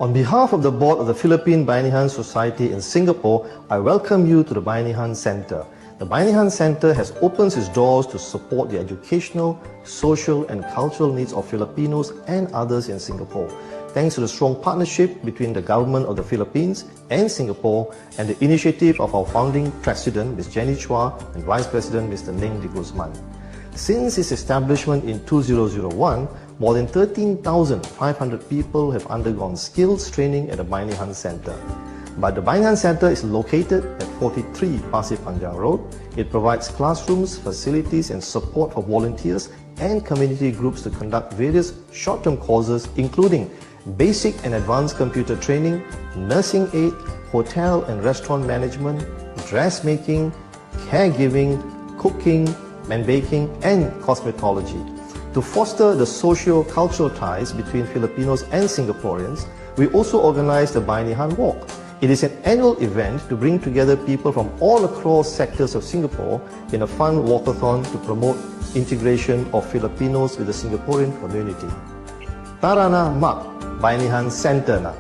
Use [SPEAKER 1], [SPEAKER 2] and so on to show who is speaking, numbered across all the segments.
[SPEAKER 1] On behalf of the board of the Philippine Bayanihan Society in Singapore, I welcome you to the Bayanihan Center. The Bayanihan Center has opened its doors to support the educational, social and cultural needs of Filipinos and others in Singapore. Thanks to the strong partnership between the government of the Philippines and Singapore and the initiative of our founding president, Ms. Jenny Chua, and Vice President, Mr. Ning de Guzman. Since its establishment in 2001, more than 13,500 people have undergone skills training at the Bayanihan Center. But the Bayanihan Center is located at 43 Pasir Panjang Road. It provides classrooms, facilities and support for volunteers and community groups to conduct various short-term courses including basic and advanced computer training, nursing aid, hotel and restaurant management, dressmaking, caregiving, cooking, and baking and cosmetology. To foster the socio-cultural ties between Filipinos and Singaporeans, we also organize the Bayanihan Walk. It is an annual event to bring together people from all across sectors of Singapore in a fun walkathon to promote integration of Filipinos with the Singaporean community. Tara na mak, Bayanihan Center na.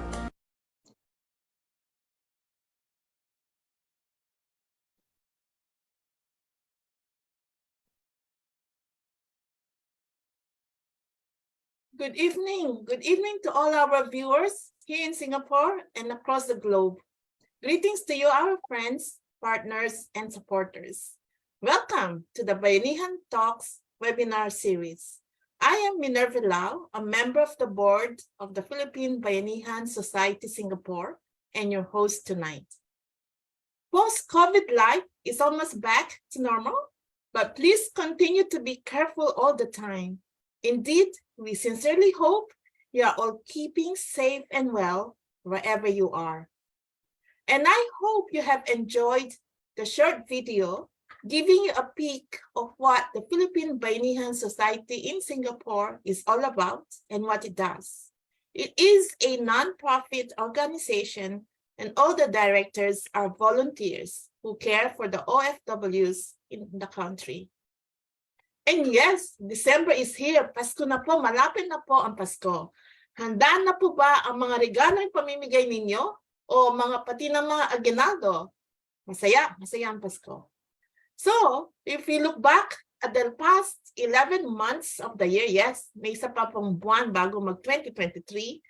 [SPEAKER 2] Good evening. Good evening to all our viewers here in Singapore and across the globe. Greetings to you, our friends, partners, and supporters. Welcome to the Bayanihan Talks webinar series. I am Minerva Lau, a member of the board of the Philippine Bayanihan Society Singapore, and your host tonight. Post-COVID life is almost back to normal, but please continue to be careful all the time. Indeed, we sincerely hope you are all keeping safe and well wherever you are. And I hope you have enjoyed the short video giving you a peek of what the Philippine Bayanihan Society in Singapore is all about and what it does. It is a non-profit organization and all the directors are volunteers who care for the OFWs in the country. And yes, December is here. Pasko na po, malapit na po ang Pasko. Handa na po ba ang mga regalo yung pamimigay ninyo o mga pati ng mga aginaldo? Masaya ang Pasko. So, if we look back at the past 11 months of the year, yes, may isa pa pong buwan bago mag-2023,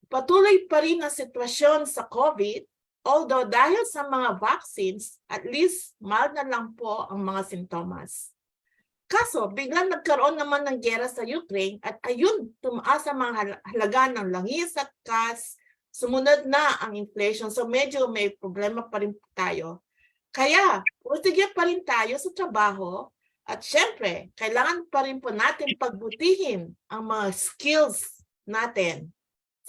[SPEAKER 2] patuloy pa rin ang sitwasyon sa COVID, although dahil sa mga vaccines, at least mild na lang po ang mga sintomas. Kaso, biglang nagkaroon naman ng giyera sa Ukraine at ayun, tumaas ang mga halaga ng langis at gas, sumunod na ang inflation. So medyo may problema pa rin tayo. Kaya, pusigil pa rin tayo sa trabaho at syempre, kailangan pa rin po natin pagbutihin ang mga skills natin.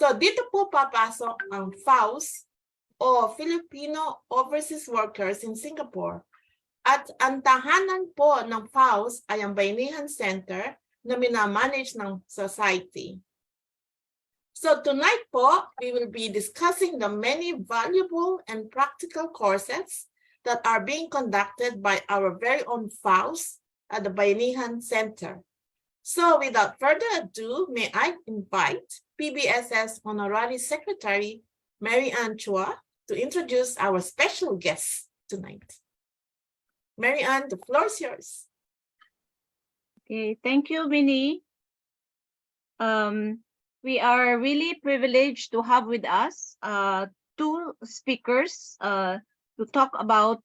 [SPEAKER 2] So dito po papasok ang FOWS o Filipino Overseas Workers in Singapore. At ang tahanan po ng FOWS ay ang Bayanihan Center na minamanage ng society. So tonight po, we will be discussing the many valuable and practical courses that are being conducted by our very own FOWS at the Bayanihan Center. So without further ado, may I invite PBSS Honorary Secretary Mary Ann Chua to introduce our special guests tonight. Mary Ann, the floor is yours.
[SPEAKER 3] Okay, thank you, Minnie. We are really privileged to have with us two speakers to talk about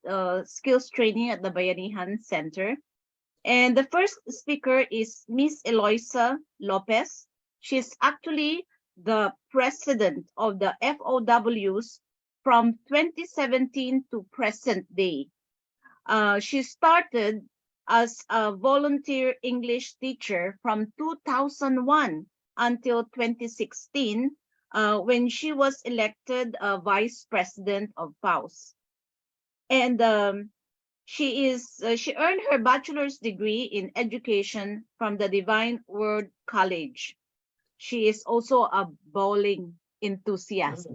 [SPEAKER 3] skills training at the Bayanihan Center. And the first speaker is Miss Eloisa Lopez. She's actually the president of the FOWs from 2017 to present day. She started as a volunteer English teacher from 2001 until 2016 when she was elected vice president of FOWS. And she earned her bachelor's degree in education from the Divine Word College. She is also a bowling enthusiast.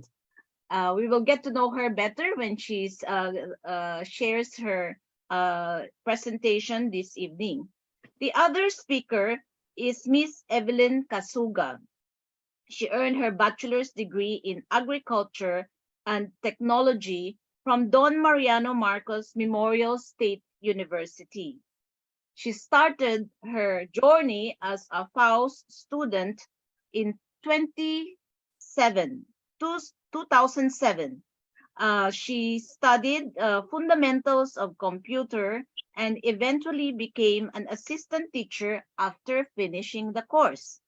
[SPEAKER 3] We will get to know her better when she shares her presentation this evening. The other speaker is Miss Evelyn Kasuga. She earned her bachelor's degree in agriculture and technology from Don Mariano Marcos Memorial State University. She started her journey as a FOWS student in 2007. She studied fundamentals of computer and eventually became an assistant teacher after finishing the course.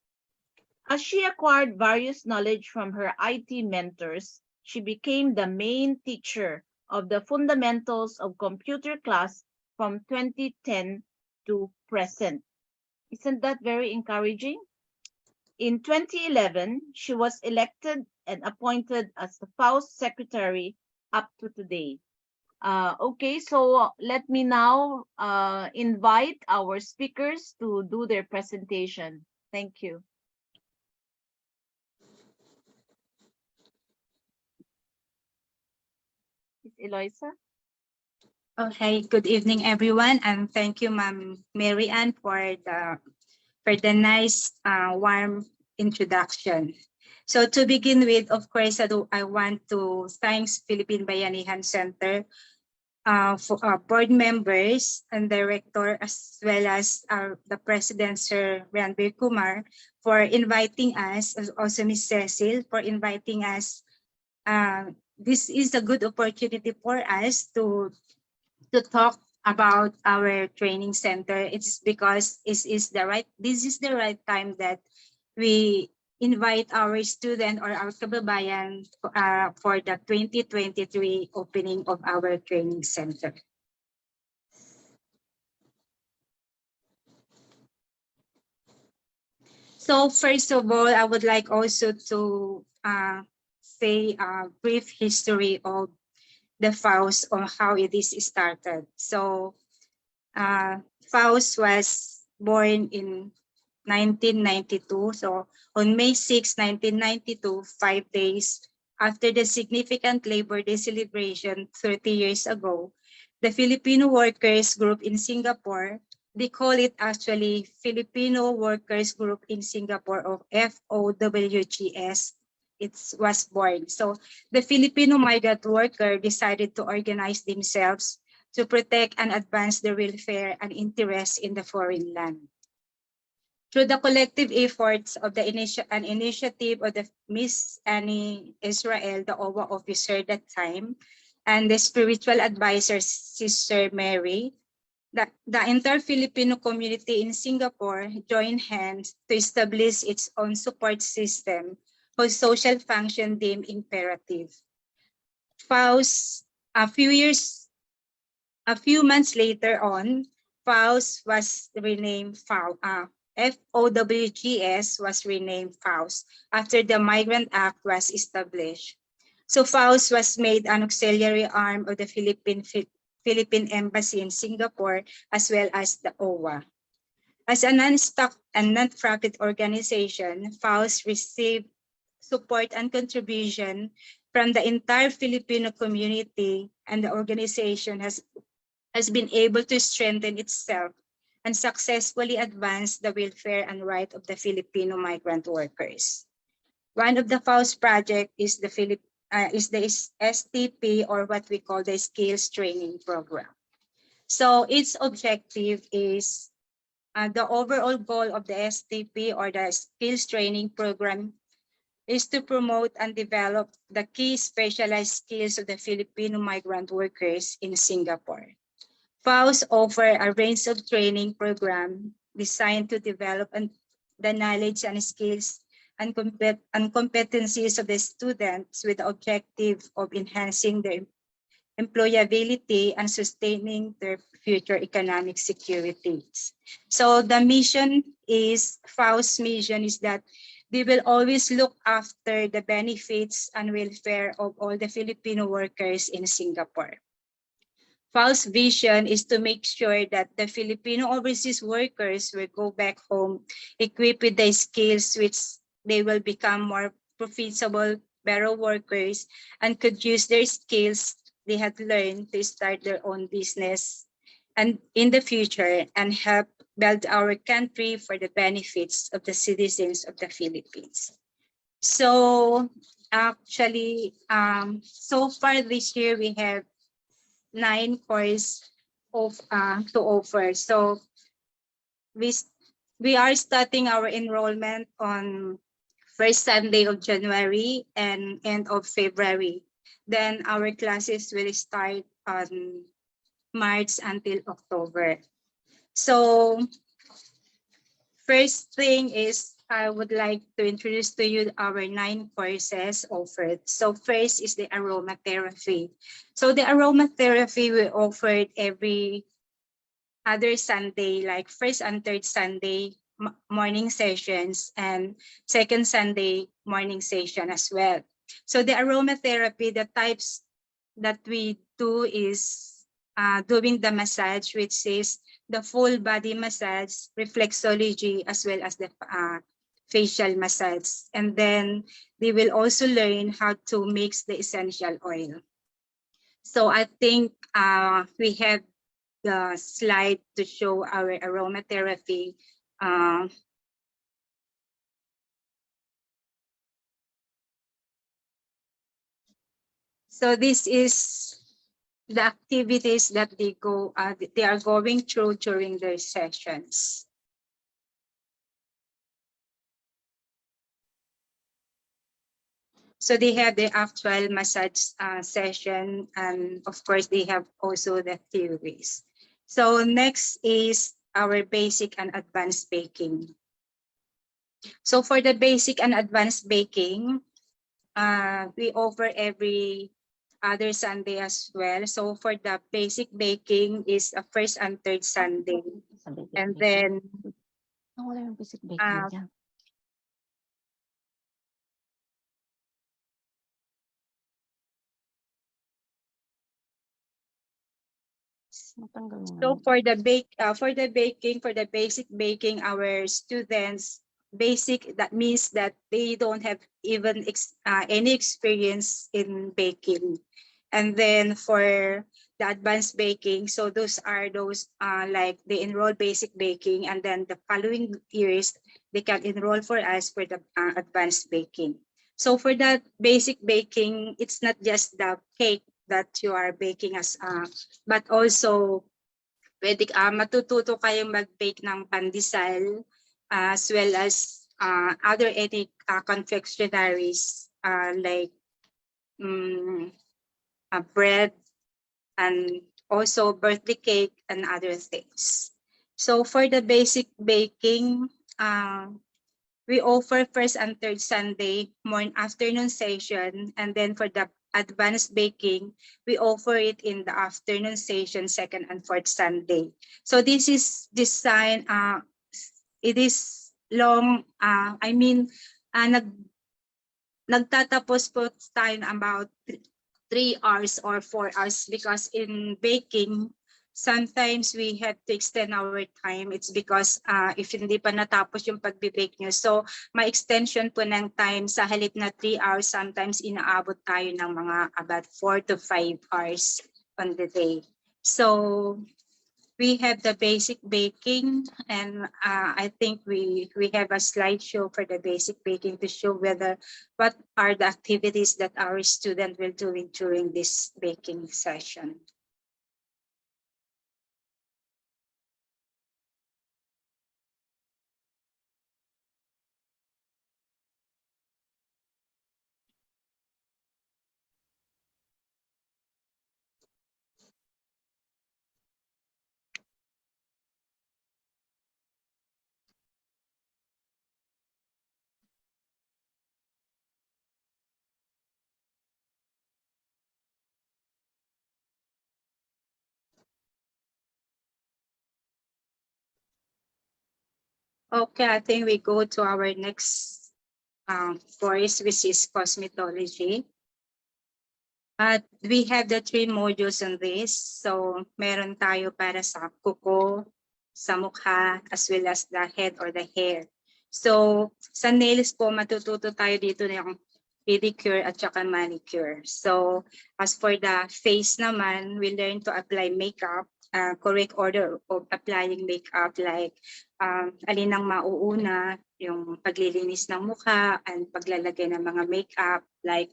[SPEAKER 3] As she acquired various knowledge from her IT mentors, she became the main teacher of the fundamentals of computer class from 2010 to present. Isn't that very encouraging? In 2011, she was elected and appointed as the FOWS secretary up to today. Okay, so let me now invite our speakers to do their presentation. Thank you. Eloisa?
[SPEAKER 4] Okay, good evening, everyone, and thank you, Ma'am Mary Ann, for the nice, warm introduction. So to begin with, of course, I want to thank Philippine Bayanihan Center for our board members and director, as well as the president, Sir Ranbir Kumar, for inviting us, also Ms. Cecil, for inviting us. This is a good opportunity for us to talk about our training center. It's because this is the right time that we invite our student or our kababayan for the 2023 opening of our training center. So first of all, I would like also to say a brief history of the FOWS on how it is started. So FOWS was born in 1992. So on May 6, 1992, 5 days after the significant Labor Day celebration 30 years ago, the Filipino Workers Group in Singapore, they call it actually Filipino Workers Group in Singapore, of FOWGS, it was born. So the Filipino migrant worker decided to organize themselves to protect and advance their welfare and interests in the foreign land. Through the collective efforts of the initiative of the Miss Annie Israel, the OWA officer at that time, and the spiritual advisor, Sister Mary, the entire Filipino community in Singapore joined hands to establish its own support system whose social function deemed imperative. FOWS, a few months later on, FOWS was renamed FOWGS was renamed FOWS after the Migrant Act was established. So FOWS was made an auxiliary arm of the Philippine Embassy in Singapore, as well as the OWA. As a non-stock and non-profit organization, FOWS received support and contribution from the entire Filipino community, and the organization has been able to strengthen itself and successfully advance the welfare and right of the Filipino migrant workers. One of the FOWS project is the STP, or what we call the Skills Training Program. So its objective is the overall goal of the STP, or the Skills Training Program, is to promote and develop the key specialized skills of the Filipino migrant workers in Singapore. FOWS offer a range of training program designed to develop the knowledge and skills and competencies of the students with the objective of enhancing their employability and sustaining their future economic security. So the mission is, FOWS mission is that they will always look after the benefits and welfare of all the Filipino workers in Singapore. FOWS vision is to make sure that the Filipino overseas workers will go back home equipped with the skills which they will become more profitable, better workers, and could use their skills they had learned to start their own business and in the future, and help build our country for the benefits of the citizens of the Philippines. So actually, so far this year we have 9 courses to offer. So we are starting our enrollment on first Sunday of January and end of February. Then our classes will start on March until October. So first thing is I would like to introduce to you our 9 courses offered. So first is the aromatherapy. So the aromatherapy we offered every other Sunday, like first and third Sunday morning sessions and second Sunday morning session as well. So the aromatherapy, the types that we do is doing the massage, which is the full body massage, reflexology, as well as the facial massage. And then they will also learn how to mix the essential oil. So I think we have the slide to show our aromatherapy. So this is the activities that they are going through during their sessions. So they have the actual massage session, and of course they have also the theories. So next is our basic and advanced baking. So for the basic and advanced baking, we offer every other Sunday as well. So for the basic baking is a first and third Sunday. And then so for the basic baking, our students that means that they don't have even any experience in baking. And then for the advanced baking, so those like they enroll basic baking, and then the following years they can enroll for us for the advanced baking. So for that basic baking, it's not just the cake that you are baking but also matututo kayong mag-bake ng pandesal as well as other any confectionaries like bread and also birthday cake and other things. So for the basic baking, we offer first and third Sunday afternoon session, and then for the advanced baking, we offer it in the afternoon session, second and fourth Sunday. So this is designed, it is long, nagtatapos po tayo about 3 hours or 4 hours, because in baking, sometimes we have to extend our time. It's because if hindi pa natapos yung pagbe-bake nyo, so ma-extension po ng time sa halip na 3 hours, sometimes inaabot tayo ng mga about 4 to 5 hours on the day. So we have the basic baking, and I think we have a slideshow for the basic baking to show what are the activities that our student will do during this baking session. Okay, I think we go to our next course, which is cosmetology. We have the 3 modules on this. So meron tayo para sa kuko, sa mukha, as well as the head or the hair. So sa nails po, matututo tayo dito na yung pedicure at saka manicure. So as for the face naman, we learn to apply makeup correct order of applying makeup, like alin ang mauuna, yung paglilinis ng mukha and paglalagay ng mga makeup, like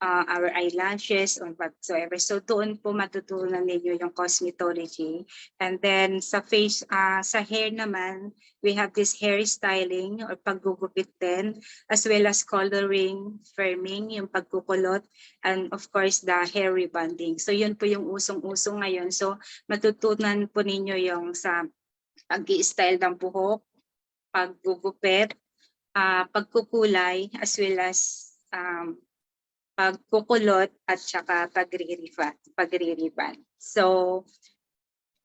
[SPEAKER 4] our eyelashes or whatsoever. So doon po matutunan ninyo yung cosmetology. And then sa face, sa hair naman, we have this hair styling or paggugupit din, as well as coloring, firming, yung pagkukulot, and of course the hair rebonding. So yun po yung usong-usong ngayon. So matutunan po ninyo yung sa pag-i-style ng buhok, paggugupit, pagkukulay, as well as pagkukulot at saka pagre-rebond. So,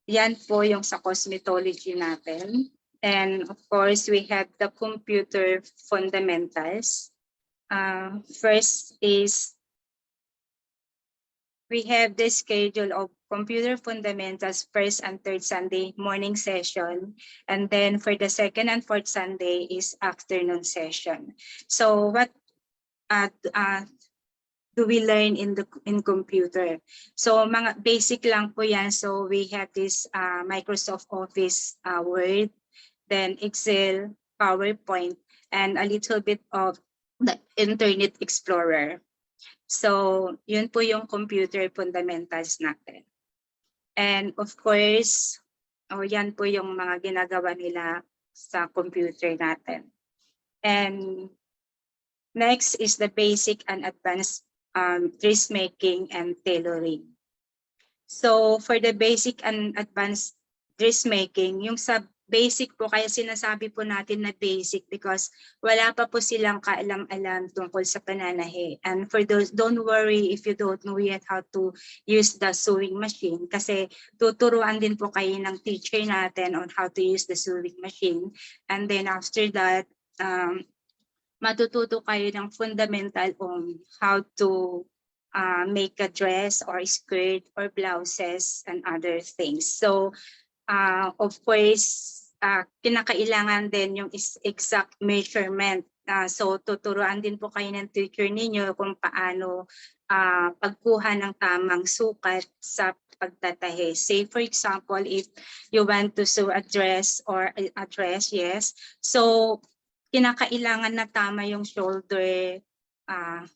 [SPEAKER 4] yan po yung sa cosmetology natin. And of course, we have the computer fundamentals. First is, we have the schedule of computer fundamentals first and third Sunday morning session. And then for the second and fourth Sunday is afternoon session. So what do we learn in computer? So mga basic lang po yan. So we have this Microsoft Office Word, then Excel, PowerPoint, and a little bit of the Internet Explorer. So yun po yung computer fundamentals natin. And of course, yan po yung mga ginagawa nila sa computer natin. And next is the basic and advanced dressmaking and tailoring. So for the basic and advanced dressmaking, yung sa basic po, kaya sinasabi po natin na basic because wala pa po silang kaalam-alam tungkol sa pananahe. And for those, don't worry if you don't know yet how to use the sewing machine, kasi tuturuan din po kayo ng teacher natin on how to use the sewing machine. And then after that, matututo kayo ng fundamental on how to make a dress or skirt or blouses and other things. So, of course, kinakailangan din yung exact measurement. So, tuturuan din po kayo ng teacher ninyo kung paano pagkuha ng tamang sukat sa pagtatahe. Say, for example, if you want to sew a dress or a dress, yes. So, kinakailangan na tama yung shoulder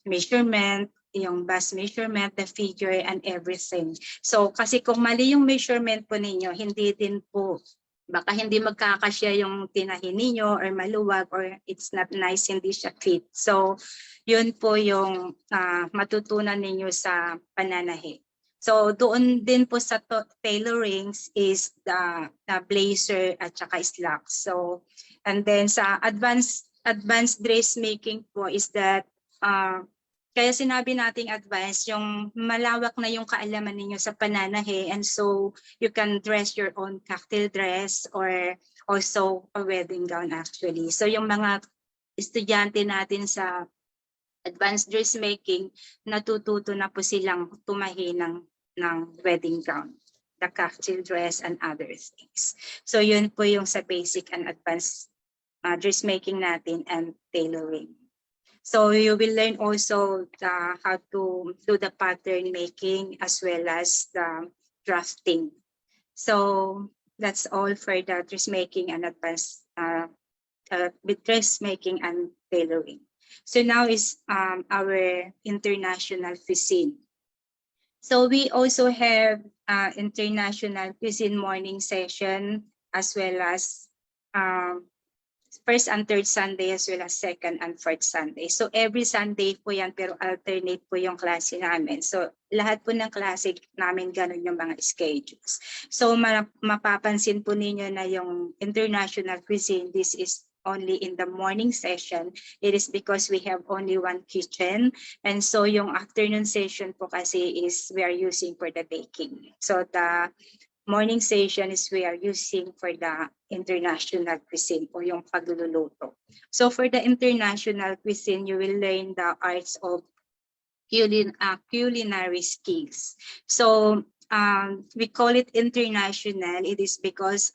[SPEAKER 4] measurement, yung bust measurement, the figure, and everything. So, kasi kung mali yung measurement po ninyo, hindi din po, baka hindi magkakasya yung tinahin ninyo or maluwag or it's not nice, hindi siya fit. So, yun po yung matutunan ninyo sa pananahe. So, doon din po sa tailorings is the blazer at saka slacks. So, and then sa advanced dressmaking po is that, kaya sinabi nating advanced, yung malawak na yung kaalaman ninyo sa pananahe, and so you can dress your own cocktail dress or also a wedding gown actually. So yung mga estudyante natin sa advanced dressmaking, natututo na po silang tumahi ng wedding gown, the cocktail dress, and other things. So yun po yung sa basic and advanced dressmaking natin and tailoring. So you will learn also how to do the pattern making as well as the drafting. So that's all for the dressmaking and advanced dressmaking and tailoring. So now is our international cuisine. So we also have international cuisine morning session as well as first and third Sunday as well as second and fourth Sunday. So every Sunday po yan, pero alternate po yung klase namin. So lahat po ng klase namin ganun yung mga schedules. So mapapansin po ninyo na yung international cuisine, this is only in the morning session. It is because we have only one kitchen. And so yung afternoon session po kasi is we are using for the baking. So the morning session is we are using for the international cuisine o yung pagluluto. So for the international cuisine, you will learn the arts of culinary skills. So we call it international. It is because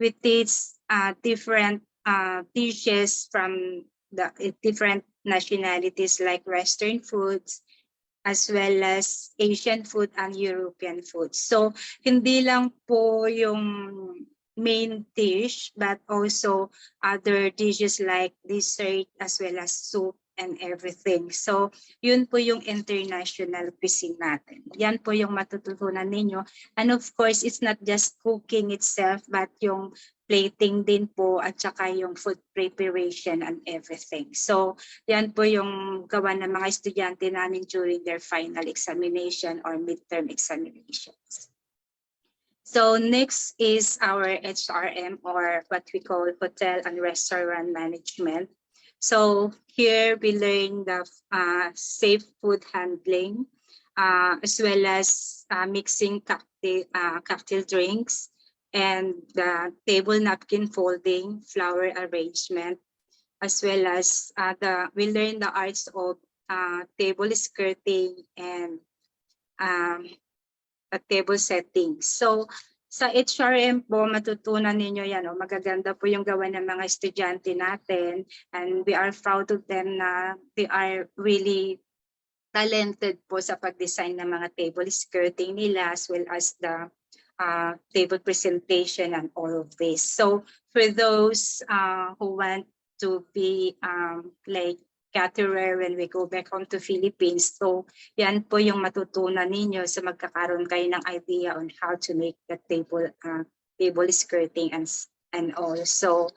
[SPEAKER 4] we teach different dishes from the different nationalities like Western foods, as well as Asian food and European food. So hindi lang po yung main dish, but also other dishes like dessert as well as soup and everything. So yun po yung international cuisine natin. Yan po yung matututunan ninyo. And of course, it's not just cooking itself, but yung plating din po at saka yung food preparation and everything. So yan po yung gawa ng mga estudyante namin during their final examination or midterm examinations. So next is our HRM, or what we call Hotel and Restaurant Management. So here we learn the safe food handling, as well as mixing cocktail drinks, and the table napkin folding, flower arrangement, as well as we learn the arts of table skirting and table setting. So sa HRM po, matutunan ninyo yan. Magaganda po yung gawa ng mga estudyante natin, and we are proud of them na they are really talented po sa pag-design ng mga table skirting nila, as well as the table presentation and all of this. So for those who want to be like caterer when we go back home to Philippines, so yan po yung matutunan ninyo, so magkakaroon kayo ng idea on how to make the table skirting and also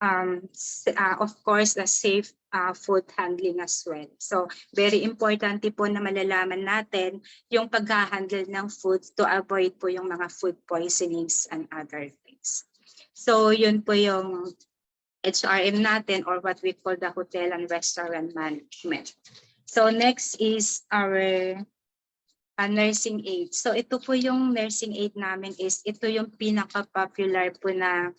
[SPEAKER 4] of course the safe food handling as well. So very important po na malalaman natin yung pag-handle ng food to avoid po yung mga food poisonings and other things. So yun po yung HRM natin, or what we call the Hotel and Restaurant Management. So next is our nursing aid. So ito po yung nursing aid namin, ito yung pinaka-popular po na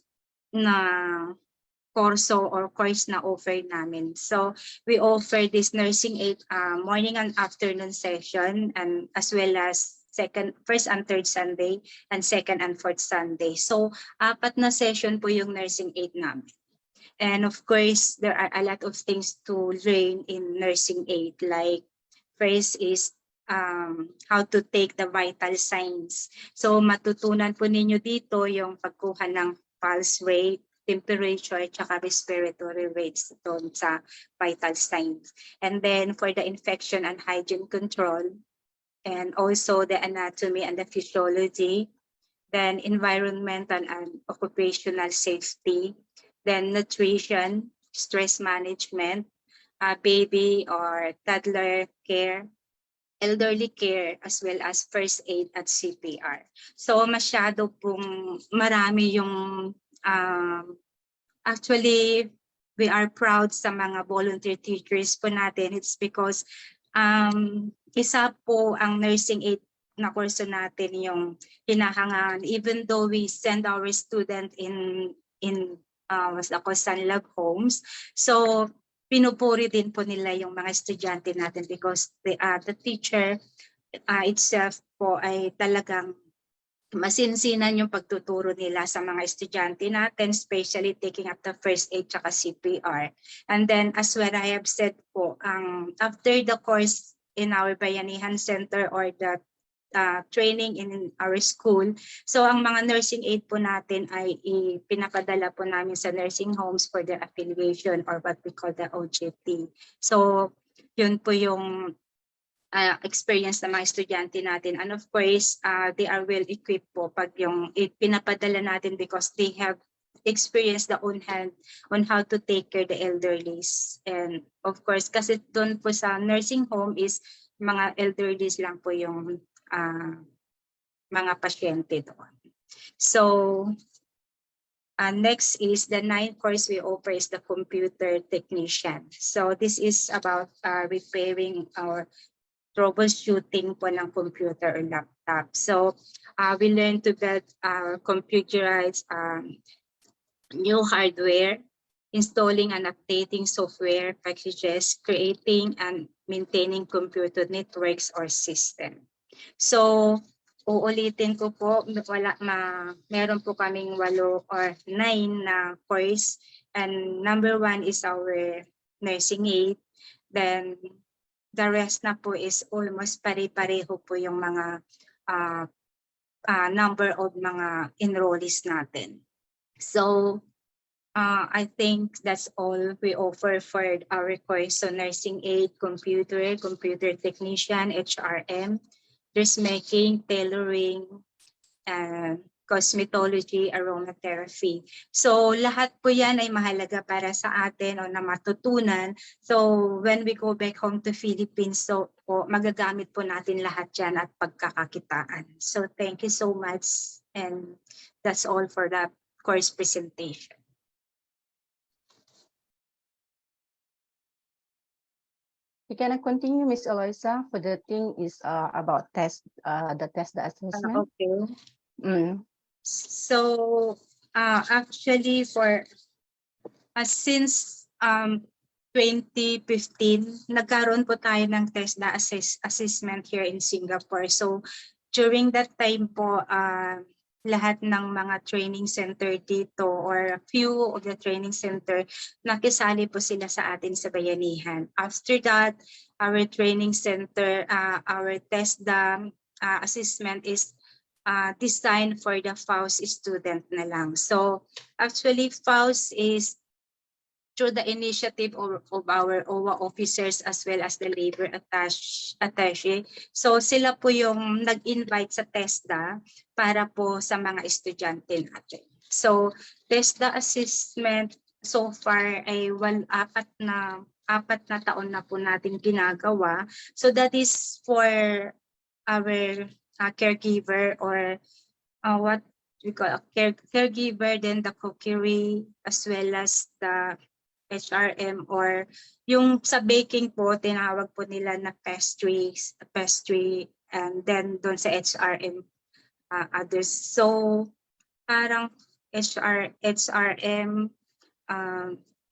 [SPEAKER 4] kurso or course na offer namin. So we offer this nursing aid morning and afternoon session, and as well as first and third Sunday and second and fourth Sunday. So 4 na session po yung nursing aid namin. And of course, there are a lot of things to learn in nursing aid. Like first is how to take the vital signs. So matutunan po ninyo dito yung pagkuha ng pulse rate, temperature, tsaka respiratory rates doon sa vital signs. And then for the infection and hygiene control, and also the anatomy and the physiology, then environmental and occupational safety, then nutrition, stress management, baby or toddler care, elderly care, as well as first aid at CPR. So masyado pong marami yung actually we are proud sa mga volunteer teachers po natin. It's because isa po ang nursing aid na kurso natin yung hinahangaan, even though we send our student in was the lab homes. So pinupuri din po nila yung mga estudyante natin, because the teacher itself po ay talagang masinsinan yung pagtuturo nila sa mga estudyante natin, especially taking up the first aid tsaka CPR. And then as what I have said po, after the course in our Bayanihan Center or the training in our school, so ang mga nursing aid po natin ay pinapadala po namin sa nursing homes for their affiliation, or what we call the OJT. So yun po yung experience ng mga estudyante natin, and of course they are well equipped po pag yung pinapadala natin, because they have experienced the own hand on how to take care the elderlies. And of course kasi doon po sa nursing home is mga elderlies lang po yung mga pasyente doon. So next is the 9th course we offer is the computer technician. So this is about repairing or troubleshooting po ng computer or laptop. So we learn to build computerized new hardware, installing and updating software packages, creating and maintaining computer networks or system. So uulitin ko po, meron po kaming 8 or 9 na course, and number 1 is our nursing aid. Then the rest na po is almost pare-pareho po yung mga number of mga enrollees natin. So I think that's all we offer for our course. So nursing aid, computer technician, HRM, dressmaking, tailoring, cosmetology, aromatherapy. So lahat po yan ay mahalaga para sa atin o na matutunan. So when we go back home to Philippines, so po, magagamit po natin lahat yan at pagkakakitaan. So thank you so much, and that's all for the course presentation.
[SPEAKER 5] We can continue, Ms. Eloisa, for the thing is about the assessment.
[SPEAKER 4] Okay.
[SPEAKER 5] Mm.
[SPEAKER 4] So actually for since 2015, nagkaroon po tayo ng TESDA assessment here in Singapore. So during that time po, lahat ng mga training center dito or a few of the training center, nakisali po sila sa atin sa Bayanihan. After that, our training center, our TESDA assessment is designed for the FOWS student na lang. So actually FOWS is through the initiative of our OWA officers as well as the labor attaché. So sila po yung nag-invite sa TESDA para po sa mga estudyante natin. So TESDA assessment so far ay apat na taon na po natin ginagawa. So that is for our caregiver, or what we call a caregiver, then the cookery, as well as the HRM, or yung sa baking po, tinawag po nila na pastry, and then doon sa HRM, others. So parang HRM,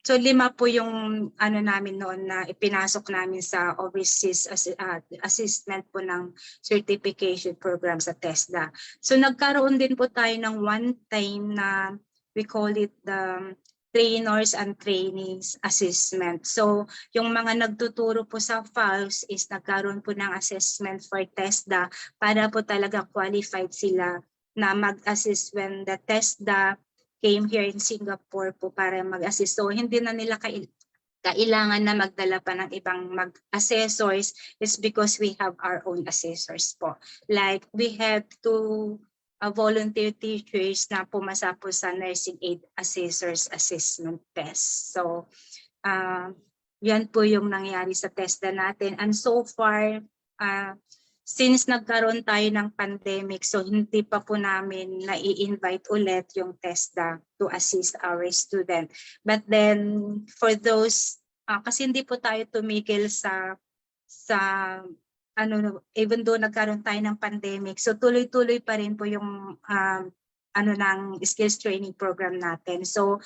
[SPEAKER 4] so 5 po yung ano namin noon na ipinasok namin sa overseas assessment po ng certification program sa TESDA. So nagkaroon din po tayo ng one time na we call it the trainers and trainees assessment. So yung mga nagtuturo po sa FOWS is nagkaroon po ng assessment for TESDA para po talaga qualified sila na mag-assist when the TESDA came here in Singapore po para mag-assist. So hindi na nila kailangan na magdala pa ng ibang mag-assessors. It's because we have our own assessors po. Like we have two volunteer teachers na pumasa po sa nursing aid assessors assessment test. So yan po yung nangyari sa TESDA natin. And so far, since nagkaroon tayo ng pandemic, so hindi pa po namin na-i-invite ulit yung TESDA to assist our student. But then for those, kasi hindi po tayo tumigil sa even though nagkaroon tayo ng pandemic, so tuloy-tuloy pa rin po yung ng skills training program natin. So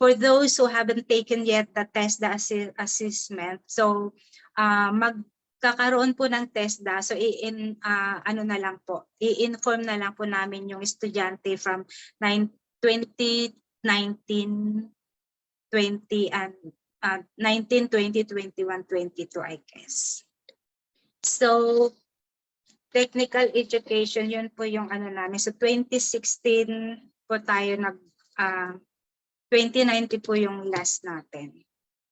[SPEAKER 4] for those who haven't taken yet the TESDA assessment, so kakaroon po ng TESDA, so i-inform na lang po namin yung estudyante from 2019, 20, and 19, 20, 21, 22, I guess. So technical education, yun po yung namin. So 2016 po tayo 2019 po yung last natin.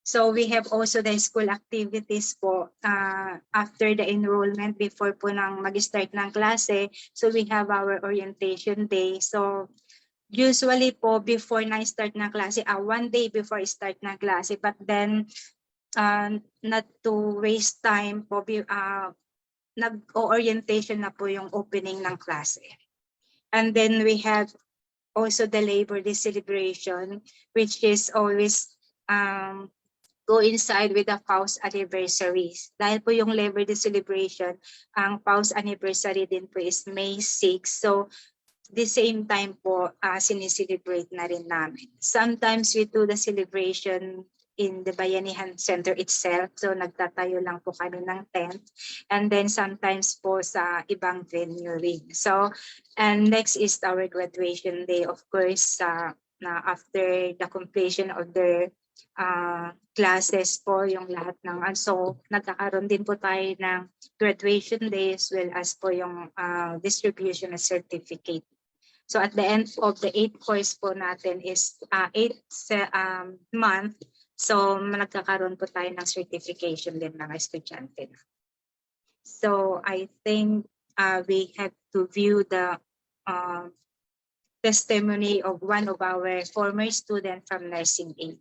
[SPEAKER 4] So we have also the school activities po after the enrollment, before po nang mag-start ng klase. So we have our orientation day. So usually po before na start ng klase, 1 day before start ng klase, but then not to waste time po, nag-orientation na po yung opening ng klase. And then we have also the Labor Day celebration, which is always coincide with the FOWS anniversaries. Dahil po yung Labor Day celebration, ang FOWS anniversary din po is May 6. So the same time po sinicelebrate na rin namin. Sometimes we do the celebration in the Bayanihan Center itself. So nagtatayo lang po kami ng tent. And then sometimes po sa ibang venue rin. So, and next is our graduation day, of course, after the completion of their classes po yung lahat ng so nagkakaroon din po tayo ng graduation day as well as po yung distribution of certificate. So at the end of the 8th course po natin is 8th month, so nagkakaroon po tayo ng certification din ng estudyante. So I think we have to view the testimony of one of our former student from Nursing 8.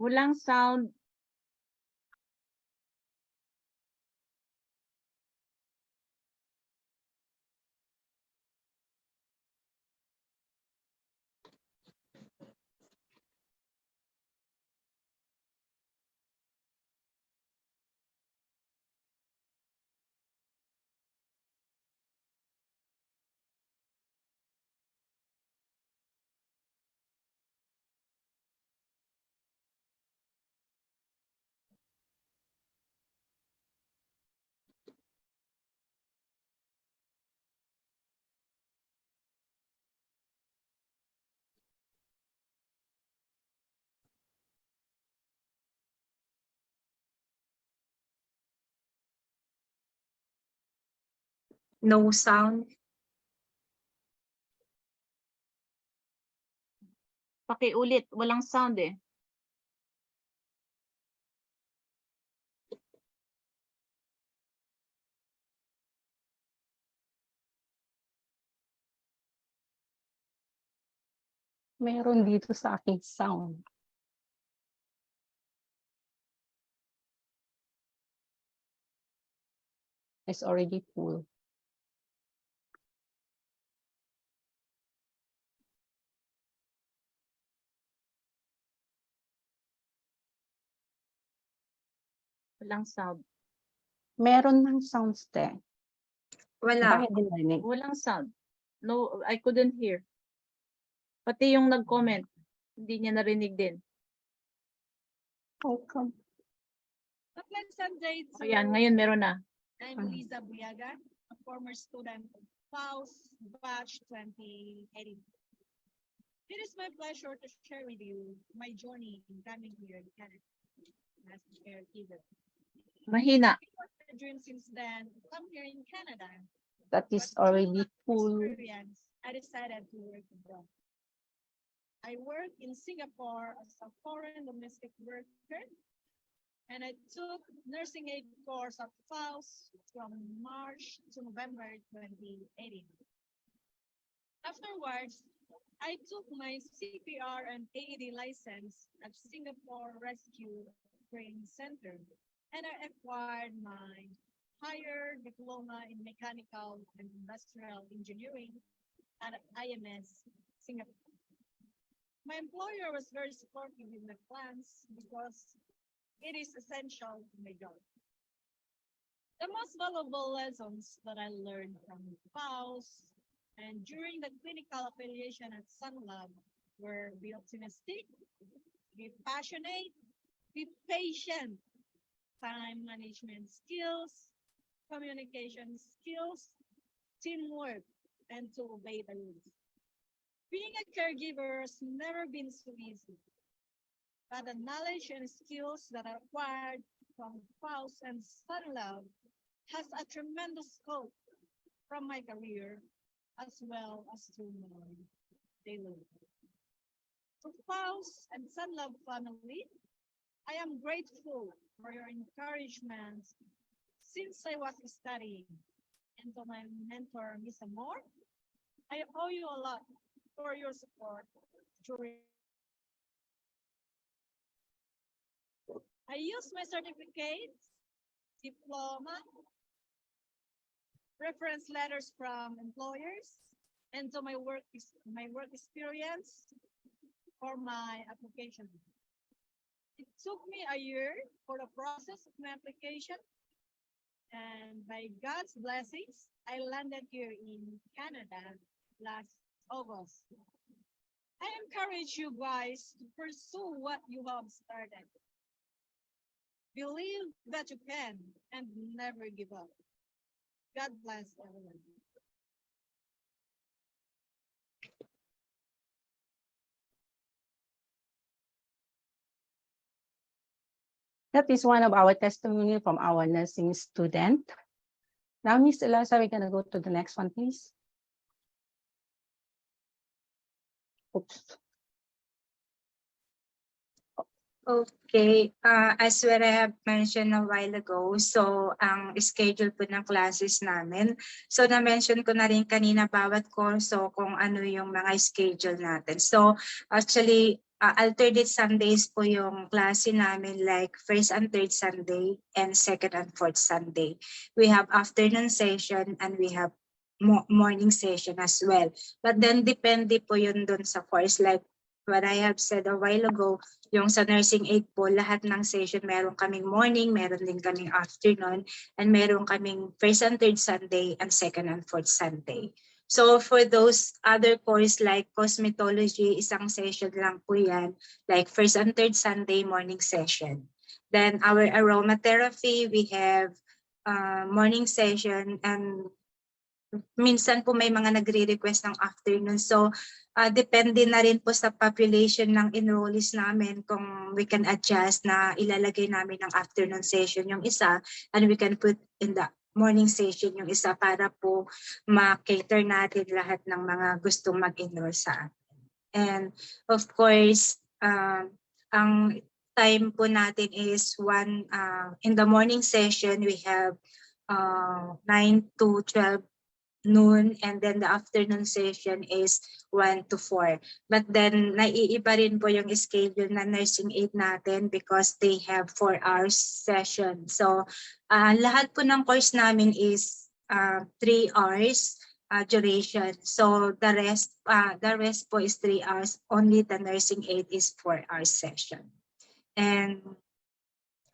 [SPEAKER 3] Walang sound.
[SPEAKER 4] No sound.
[SPEAKER 3] Pakiulit, walang sound eh.
[SPEAKER 5] Meron dito sa aking sound. It's already full.
[SPEAKER 3] Walang sound.
[SPEAKER 5] Meron ng sounds te.
[SPEAKER 4] Wala.
[SPEAKER 5] Bakit din narinig?
[SPEAKER 3] Walang sound. No, I couldn't hear. Pati yung nag-comment, hindi niya narinig din.
[SPEAKER 5] How come?
[SPEAKER 3] Ayan, ngayon meron na.
[SPEAKER 6] I'm Liza Buyaga, a former student of FOWS batch 2018. It is my pleasure to share with you my journey in coming here in Canada as a caregiver.
[SPEAKER 3] Mahina.
[SPEAKER 6] My dream since then to come here in Canada.
[SPEAKER 5] That is
[SPEAKER 6] But
[SPEAKER 5] already full.
[SPEAKER 6] experience, I decided to work abroad. I worked in Singapore as a foreign domestic worker, and I took nursing aid course at FOWS from March to November 2018. Afterwards, I took my CPR and AED license at Singapore Rescue Training Center, and I acquired my higher diploma in mechanical and industrial engineering at IMS Singapore. My employer was very supportive in my plans because it is essential to my job. The most valuable lessons that I learned from FOWS and during the clinical affiliation at Sunlab where be optimistic, be passionate, be patient, time management skills, communication skills, teamwork, and to obey the rules. Being a caregiver has never been so easy, but the knowledge and skills that are acquired from FOWS and SunLove has a tremendous scope from my career as well as through my daily life. To FOWS and SunLove family, I am grateful for your encouragement since I was studying. And to my mentor, Miss Amor, I owe you a lot for your support during. I use my certificates, diploma, reference letters from employers, and to my work experience for my application. It took me a year for the process of my application, and by God's blessings, I landed here in Canada last August. I encourage you guys to pursue what you have started. Believe that you can and never give up. God bless everyone.
[SPEAKER 5] That is one of our testimony from our nursing student. Now, Ms. Eliza, we're going to go to the next one, please. Oops.
[SPEAKER 4] Okay, as what I have mentioned a while ago, so ang schedule po ng classes namin. So na-mention ko na rin kanina bawat course, so kung ano yung mga schedule natin. So actually, alternate Sundays po yung klase namin, like first and third Sunday and second and fourth Sunday. We have afternoon session and we have morning session as well. But then depende po yun dun sa course, like what I have said a while ago, yung sa nursing aid po, lahat ng session meron kaming morning, meron din kaming afternoon, and meron kaming first and third Sunday and second and fourth Sunday. So for those other course like cosmetology, isang session lang po yan, like first and third Sunday morning session. Then our aromatherapy, we have morning session, and minsan po may mga nagre-request ng afternoon. So depende na rin po sa population ng enrollees namin kung we can adjust na ilalagay namin ng afternoon session yung isa and we can put in the morning session yung isa para po ma-cater natin lahat ng mga gustong mag-enroll sa atin. And of course, ang time po natin is in the morning session, we have 9 to 12 noon, and then the afternoon session is 1 to 4. But then naiiba rin po yung schedule na nursing aid natin because they have 4 hours session. So lahat po ng course namin is 3 hours duration. So the rest po is 3 hours. Only the nursing aid is 4 hours session. And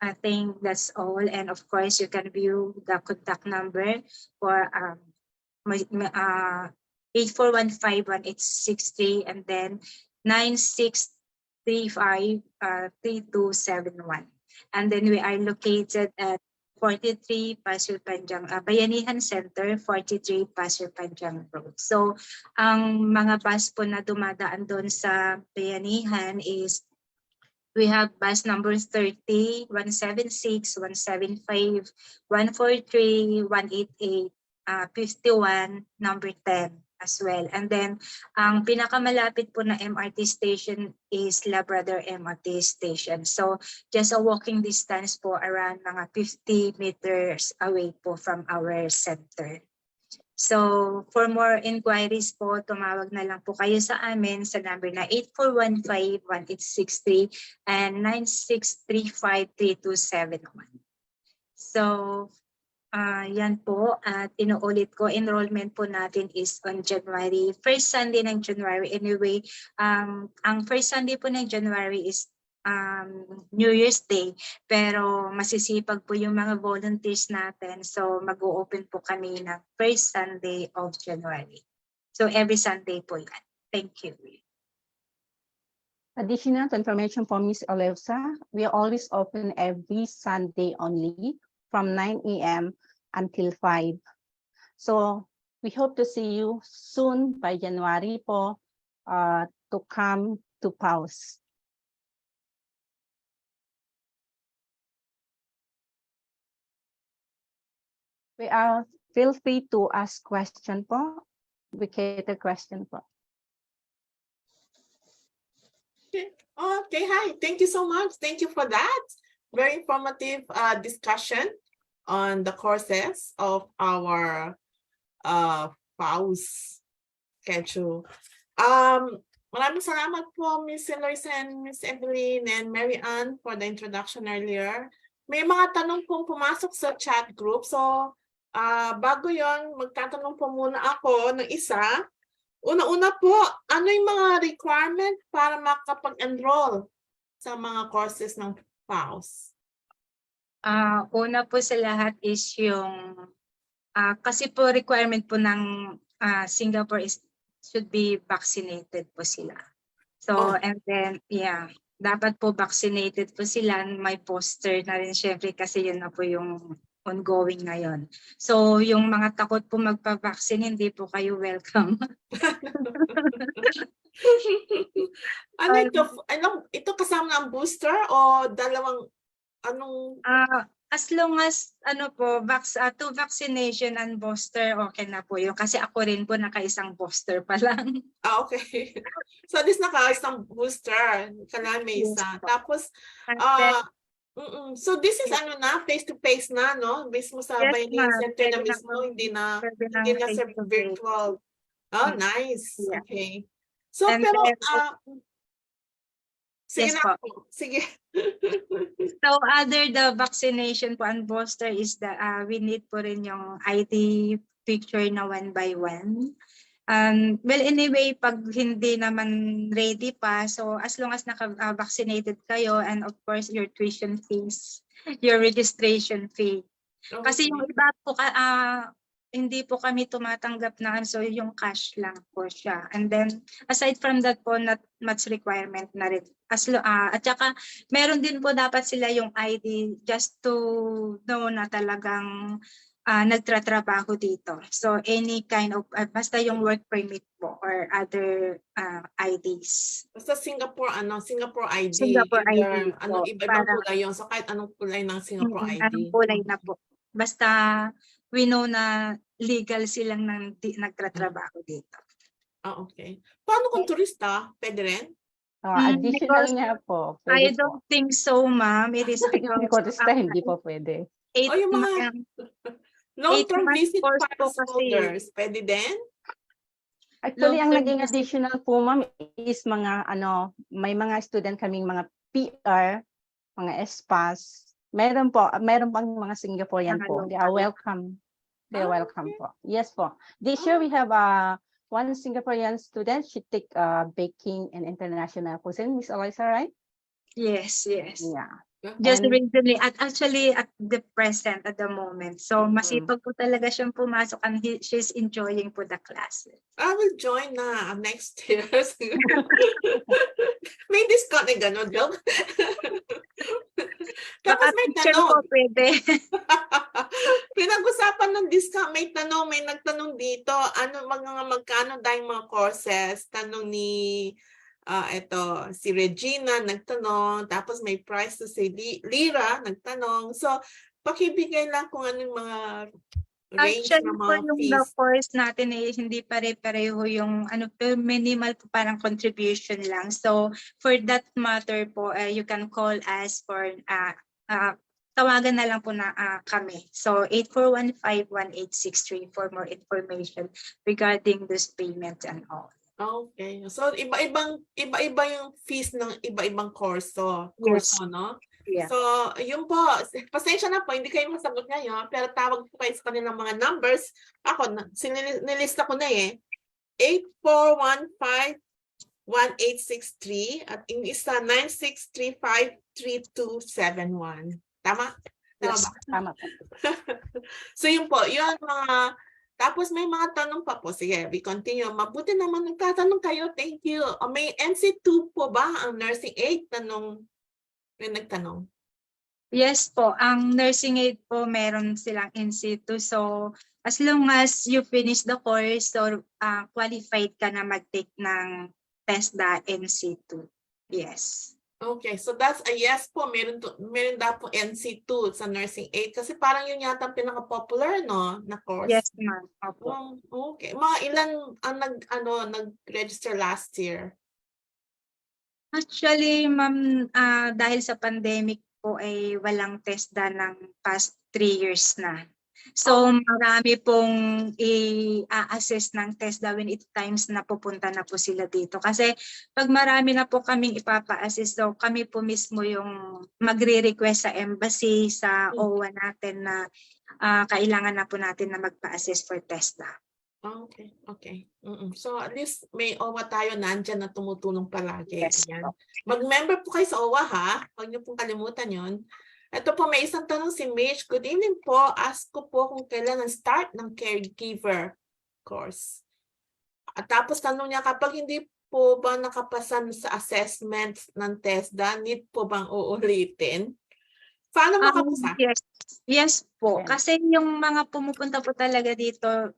[SPEAKER 4] I think that's all. And of course, you can view the contact number for 84151863 and then 96353271. And then we are located at 43 Pasir Panjang, Bayanihan Center, 43 Pasir Panjang Road. So ang mga bus po na dumadaan doon sa Bayanihan is we have bus number 30, 176, 175, 143, 188, 51, number 10 as well. And then, ang pinakamalapit po na MRT station is Labrador MRT station. So, just a walking distance po around mga 50 meters away po from our center. So, for more inquiries po, tumawag na lang po kayo sa amin sa number na 8415-1863 and 96353271. So, yan po, at inuulit ko, enrollment po natin is on January, first Sunday ng January. Anyway, ang first Sunday po ng January is New Year's Day, pero masisipag po yung mga volunteers natin. So mag-o-open po kami ng first Sunday of January. So every Sunday po yan. Thank you.
[SPEAKER 5] Additional information for Ms. Olevsa, we are always open every Sunday only from 9 a.m. until 5. So we hope to see you soon by January po to come to FOWS. Feel free to ask question po. We cater question po.
[SPEAKER 2] Okay, hi. Thank you so much. Thank you for that. Very informative discussion on the courses of our FOWS schedule. Maraming salamat po, Ms. Eloisa and Ms. Evelyn and Mary Ann for the introduction earlier. May mga tanong pong pumasok sa chat group. So, bago yon, magtatanong po muna ako ng isa. Una-una po, ano yung mga requirement para makapag-enroll sa mga courses ng FOWS?
[SPEAKER 4] Una po sa lahat is yung, kasi po requirement po ng Singapore is should be vaccinated po sila. So, and then, yeah, dapat po vaccinated po sila. May poster na rin syempre kasi yun na po yung ongoing ngayon. So, yung mga takot po magpa-vaccine, hindi po kayo welcome.
[SPEAKER 2] Ano ito? Ito kasama ang booster o dalawang anong?
[SPEAKER 4] As long as ano po, two vaccination and booster, okay na po yun. Kasi ako rin po naka-isang booster pa lang.
[SPEAKER 2] Okay. So this naka-isang booster, kailangan may isa. Tapos, so this is ano na, face-to-face na, no? Mismo sa Bayanihan Center na mismo, hindi na sa virtual. Oh, nice.
[SPEAKER 4] Yeah.
[SPEAKER 2] Okay. So,
[SPEAKER 4] And
[SPEAKER 2] pero,
[SPEAKER 4] then,
[SPEAKER 2] sige
[SPEAKER 4] yes
[SPEAKER 2] na
[SPEAKER 4] po.
[SPEAKER 2] po. Sige.
[SPEAKER 4] So other the vaccination po and booster is that we need po rin yung ID picture na 1 by 1. Well, anyway, pag hindi naman ready pa, so as long as naka-vaccinated kayo and of course your tuition fees, your registration fee.
[SPEAKER 2] Okay.
[SPEAKER 4] Kasi yung iba po, hindi po kami tumatanggap na so yung cash lang po siya. And then aside from that po, not much requirement na rin. At saka meron din po dapat sila yung ID just to know na talagang nagtratrabaho dito. So any kind of, basta yung work permit po or other IDs.
[SPEAKER 2] Basta Singapore ID.
[SPEAKER 4] Singapore
[SPEAKER 2] Either,
[SPEAKER 4] ID.
[SPEAKER 2] Iba-ibang kulay yun. So kahit anong kulay ng Singapore ID.
[SPEAKER 4] Anong kulay na po. Basta we know na legal silang nagtratrabaho dito.
[SPEAKER 2] Okay. Paano kung turista? Pwede rin?
[SPEAKER 5] Additional nga po.
[SPEAKER 4] I don't think so, ma'am. It is because
[SPEAKER 5] hindi po pwede.
[SPEAKER 2] Yung mga long-term visit pass holders, pwede din?
[SPEAKER 5] Actually, ang naging additional po, ma'am, is mga may mga student kaming mga PR, mga SPAS. Meron pang mga Singaporean po. They are welcome. They are welcome po. Yes po. This year we have one Singaporean student. She take baking and international cuisine. Miss Eloisa, right?
[SPEAKER 4] Yes.
[SPEAKER 5] Yeah.
[SPEAKER 4] Just recently, actually at the present, at the moment. So masipag po talaga siyang pumasok and she's enjoying po the classes.
[SPEAKER 2] I will join na next year. May discount na gano'n, joke? Tapos may tanong.
[SPEAKER 4] Pwede.
[SPEAKER 2] Pinag-usapan ng discount, may nagtanong dito, magkano dahil mga courses? Tanong ni si Regina nagtanong, tapos may price to say Lira nagtanong. So, pakibigay lang kung anong mga range ng mga fees.
[SPEAKER 4] Yung course natin hindi pare-pareho yung minimal po parang contribution lang. So, for that matter po, you can call us for tawagan na lang po na kami. So, 8415-1863 for more information regarding this payment and all.
[SPEAKER 2] Okay. So, iba-iba yung fees ng iba-ibang kurso, no?
[SPEAKER 4] Yeah.
[SPEAKER 2] So, yun po. Pasensya na po, hindi kayo masagot ngayon, pero tawag po kayo sa kanilang mga numbers. Ako, nilista ko na 8415-1863 at yung isa 9635-3271. Tama? Tama
[SPEAKER 5] Yes,
[SPEAKER 2] ba?
[SPEAKER 5] tama po.
[SPEAKER 2] So, yun po. Yun mga Tapos may mga tanong pa po. Sige, we continue. Mabuti naman nagtatanong kayo. Thank you. May NC2 po ba ang nursing aid? May nagtanong.
[SPEAKER 4] Yes po, ang nursing aid po meron silang NC2. So as long as you finish the course, so qualified ka na mag-take ng TESDA NC2. Yes.
[SPEAKER 2] Okay, so that's a yes po. Meron daw po NC2 sa nursing aid kasi parang yun yata ang pinaka-popular, no, na course.
[SPEAKER 4] Yes, ma'am. Opo.
[SPEAKER 2] Okay. Mga ilan ang nag-register last year?
[SPEAKER 4] Actually, ma'am, dahil sa pandemic po ay walang TESDA ng past 3 years na. So marami pong i-assess ng TESDA when it times na pupunta na po sila dito. Kasi pag marami na po kaming ipapa-assess, so kami po mismo yung magre-request sa embassy, sa OWA natin na kailangan na po natin na magpa-assess for TESDA.
[SPEAKER 2] Okay, okay. So at least may OWA tayo nandyan na tumutulong palagi.
[SPEAKER 4] Yes.
[SPEAKER 2] Mag-member po kayo sa OWA ha. Huwag niyo pong kalimutan yun. Ito po, may isang tanong si Mitch. Good evening po. Ask ko po kung kailan ang start ng caregiver course. At tapos tanong niya, kapag hindi po ba nakapasan sa assessment ng TESDA, need po bang uulitin? Paano makapasa?
[SPEAKER 4] Yes po.
[SPEAKER 5] Yes.
[SPEAKER 4] Kasi yung mga pumupunta po talaga dito,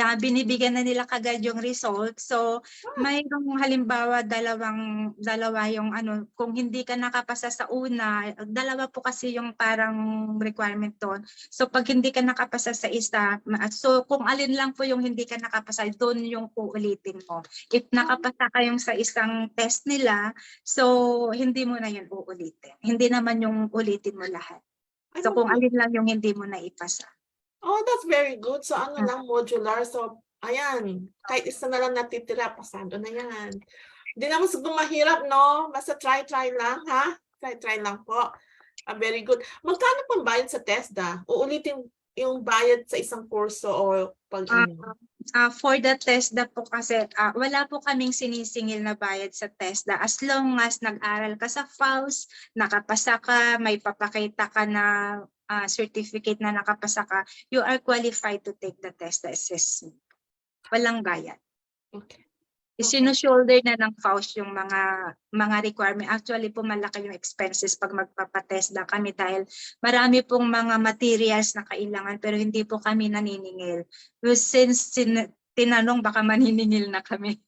[SPEAKER 4] binibigyan na nila kagad yung result. So, mayroong halimbawa dalawa yung kung hindi ka nakapasa sa una, dalawa po kasi yung parang requirement doon. So, pag hindi ka nakapasa sa isa, so kung alin lang po yung hindi ka nakapasa, doon yung uulitin mo. If nakapasa ka yung sa isang test nila, so hindi mo na yun uulitin. Hindi naman yung ulitin mo lahat. So, kung alin lang yung hindi mo na ipasa.
[SPEAKER 2] Oh, that's very good. So, lang, modular. So, ayan. Kahit isa na lang natitira, pasado na yan. Hindi naman siguro mahirap, no? Basta try lang, ha? Try lang po. Very good. Magkano pang bayad sa TESDA? Uulitin yung bayad sa isang kurso o pag
[SPEAKER 4] For the TESDA po kasi, wala po kaming sinisingil na bayad sa TESDA. As long as nag-aral ka sa FOWS, nakapasa ka, may papakita ka na certificate na nakapasa ka, you are qualified to take the TESDA assessment. Walang bayad.
[SPEAKER 2] Okay.
[SPEAKER 4] Sinushoulder na ng FOWS yung mga requirement. Actually po malaki yung expenses pag magpapatesda kami dahil marami pong mga materials na kailangan pero hindi po kami naniningil. Since tinanong baka maniningil na kami.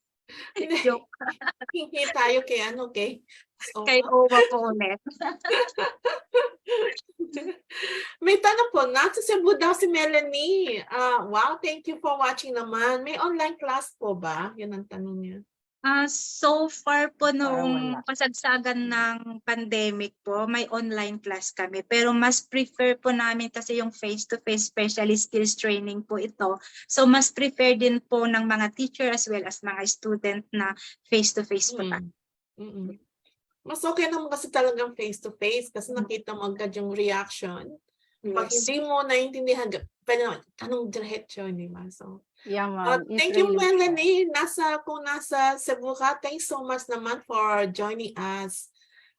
[SPEAKER 2] Hingi tayo kay
[SPEAKER 4] Kay OWA po ulit.
[SPEAKER 2] May tanong po, nasa Cebu daw si Melanie. Wow, thank you for watching naman. May online class po ba? Yun ang tanong niya.
[SPEAKER 4] So far po nung kasagsagan ng pandemic po, may online class kami. Pero mas prefer po namin kasi yung face-to-face specialist skills training po ito. So mas prefer din po ng mga teacher as well as mga student na face-to-face po tayo.
[SPEAKER 2] Mas okay naman kasi talagang face-to-face kasi nakita mo agad yung reaction. Pag hindi mo naiintindihan, pwede naman, tanong diretso, di ba? So,
[SPEAKER 5] Yeah, ma'am.
[SPEAKER 2] thank you, Melanie. Kung nasa Cebu ka, thanks so much naman for joining us.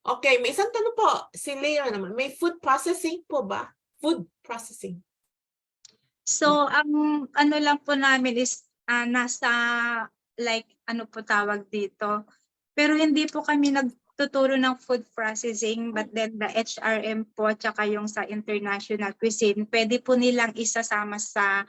[SPEAKER 2] Okay, may isang tanong po. Si Leo naman, may food processing po ba? Food processing.
[SPEAKER 4] So, ang lang po namin is nasa po tawag dito. Pero hindi po kami nagtuturo ng food processing, but then the HRM po, tsaka yung sa international cuisine, pwede po nilang isasama sa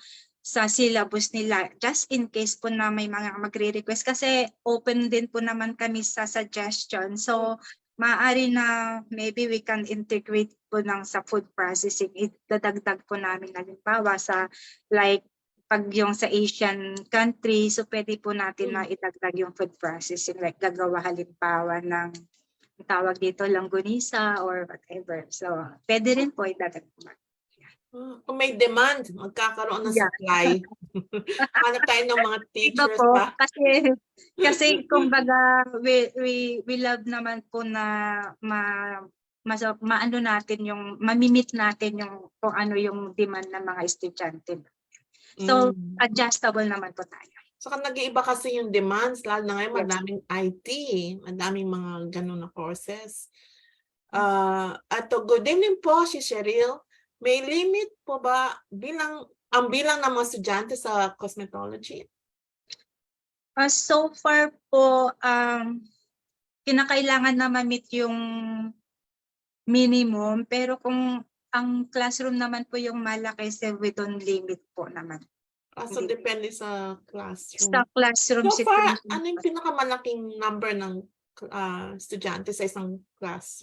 [SPEAKER 4] syllabus nila just in case po na may mga magre-request kasi open din po naman kami sa suggestion. So maaari na maybe we can integrate po sa food processing. Idadagdag po namin halimbawa sa pag yung sa Asian country, so pwede po natin na idagdag yung food processing gagawa halimbawa ng tawag dito langgonisa or whatever. So pwede rin po idagdag po.
[SPEAKER 2] Kung may demand, magkakaroon ng supply. Hanap tayo ng mga teachers pa.
[SPEAKER 4] Kasi kumbaga we love naman po na maano natin yung mamimit natin yung kung ano yung demand ng mga estudyante. So adjustable naman po tayo.
[SPEAKER 2] Saka nag-iiba kasi yung demands, lalo na ngayon madaming IT, madaming mga ganun na courses. Good evening po, si Cheryl. May limit po ba bilang ang bilang ng mga estudyante sa cosmetology?
[SPEAKER 4] So far po, kinakailangan na ma-meet yung minimum, pero kung ang classroom naman po yung malaki, within limit po naman.
[SPEAKER 2] So depende sa classroom.
[SPEAKER 4] Sa classroom
[SPEAKER 2] So far,
[SPEAKER 4] situation.
[SPEAKER 2] ano yung pinakamalaking number ng estudyante sa isang class?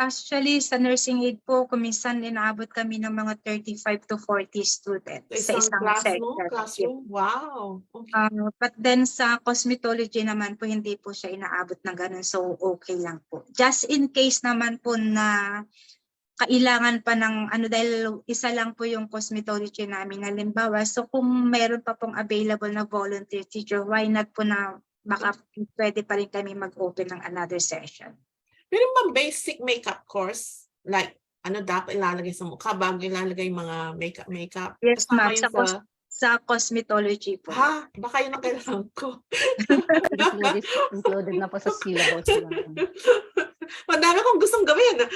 [SPEAKER 4] Actually, sa nursing aid po, kuminsan inaabot kami ng mga 35 to 40 students
[SPEAKER 2] Sa isang classroom?
[SPEAKER 4] section.
[SPEAKER 2] Wow. Okay.
[SPEAKER 4] But then sa cosmetology naman po, hindi po siya inaabot ng ganun. So, okay lang po. Just in case naman po na kailangan pa ng dahil isa lang po yung cosmetology namin. Halimbawa, so kung meron pa pong available na volunteer teacher, why not po na baka pwede pa rin kami mag-open ng another session.
[SPEAKER 2] Pero mga basic makeup course, like ano dapat ilalagay sa mukha bago ilalagay yung mga makeup?
[SPEAKER 4] Yes, ma'am.
[SPEAKER 2] Sa
[SPEAKER 4] Sa cosmetology po.
[SPEAKER 2] Ha? Baka yun ang kailangan ko.
[SPEAKER 5] Included na po sa syllabus.
[SPEAKER 2] Madami kong gustong gawin.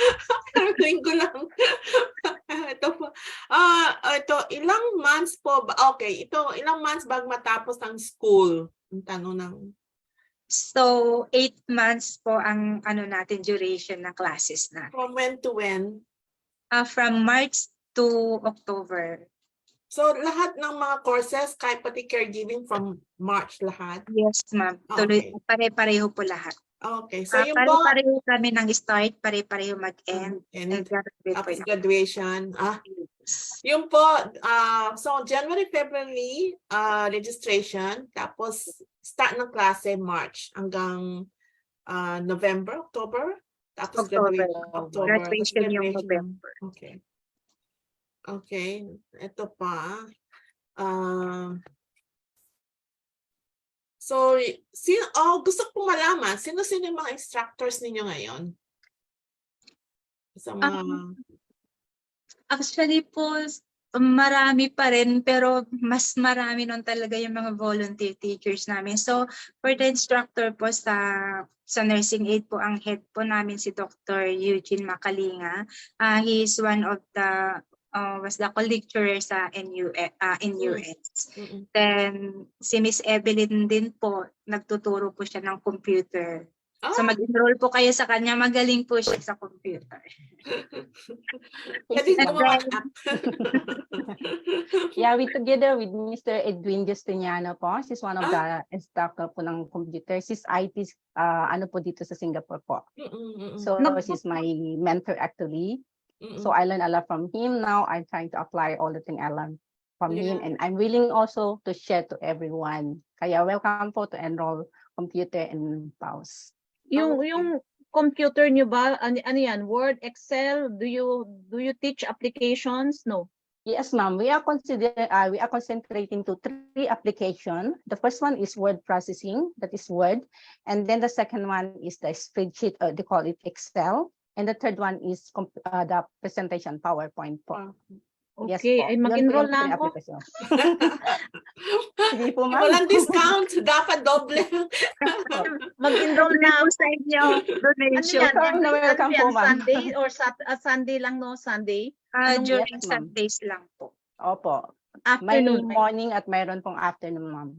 [SPEAKER 2] Gawin ko lang. Ito po. Ito, ilang months po ba? Okay, ito, ilang months bago matapos ang school? Ang tanong ng...
[SPEAKER 4] So, 8 months po ang natin duration ng classes na.
[SPEAKER 2] From when to when?
[SPEAKER 4] From March to October.
[SPEAKER 2] So, lahat ng mga courses, kahit pati caregiving from March lahat?
[SPEAKER 4] Yes, ma'am.
[SPEAKER 2] Okay.
[SPEAKER 4] Pare-pareho po lahat.
[SPEAKER 2] Okay. So, yung po...
[SPEAKER 4] Pare-pareho kami ng start, pare-pareho mag-end.
[SPEAKER 2] And
[SPEAKER 4] Tapos
[SPEAKER 2] graduation. Yung po, so January, February, registration, tapos start ng klase March hanggang November, October, tapos
[SPEAKER 4] October.
[SPEAKER 2] October.
[SPEAKER 4] Graduation yung November.
[SPEAKER 2] Okay. Okay. Ito pa. So, gusto ko malaman, sino-sino yung mga instructors ninyo ngayon? Sa mga...
[SPEAKER 4] Actually po, marami pa rin, pero mas marami nun talaga yung mga volunteer teachers namin. So, for the instructor po sa nursing aid po, ang head po namin si Dr. 𝐄𝐥𝐸𝐬𝐚 𝐋𝐨𝐩𝐿. He is one of the was the co-lecturer sa NUS. Then, si Miss Evelyn din po, nagtuturo po siya ng computer. So mag-enroll po kayo sa kanya, magaling po siya sa computer.
[SPEAKER 5] Yeah, we together with Mr. Edwin Justiniano po. She's one of the instructor po ng computer. She's IT po dito sa Singapore po. So she's my mentor actually. So I learned a lot from him. Now I'm trying to apply all the things I learned from him, and I'm willing also to share to everyone. Kaya welcome po to Enroll Computer and FOWS.
[SPEAKER 3] Yung computer nyo ba, ano yan, Word, Excel, do you teach applications? No.
[SPEAKER 5] Yes, ma'am. We are concentrating to 3 applications. The first one is word processing, that is Word, and then the second one is the spreadsheet, they call it Excel. And the third one is the presentation PowerPoint po.
[SPEAKER 3] Okay, ay mag-enroll na ako.
[SPEAKER 5] Sige po, ma'am.
[SPEAKER 2] Walang discount, dapat doble.
[SPEAKER 3] Mag-enroll na ako sa inyo.
[SPEAKER 4] Donation.
[SPEAKER 5] Welcome po, ma'am.
[SPEAKER 3] Sunday or Sunday lang, no? Sunday?
[SPEAKER 4] During Sundays lang po.
[SPEAKER 5] Opo. May
[SPEAKER 3] Afternoon.
[SPEAKER 5] morning at mayroon pong afternoon, ma'am.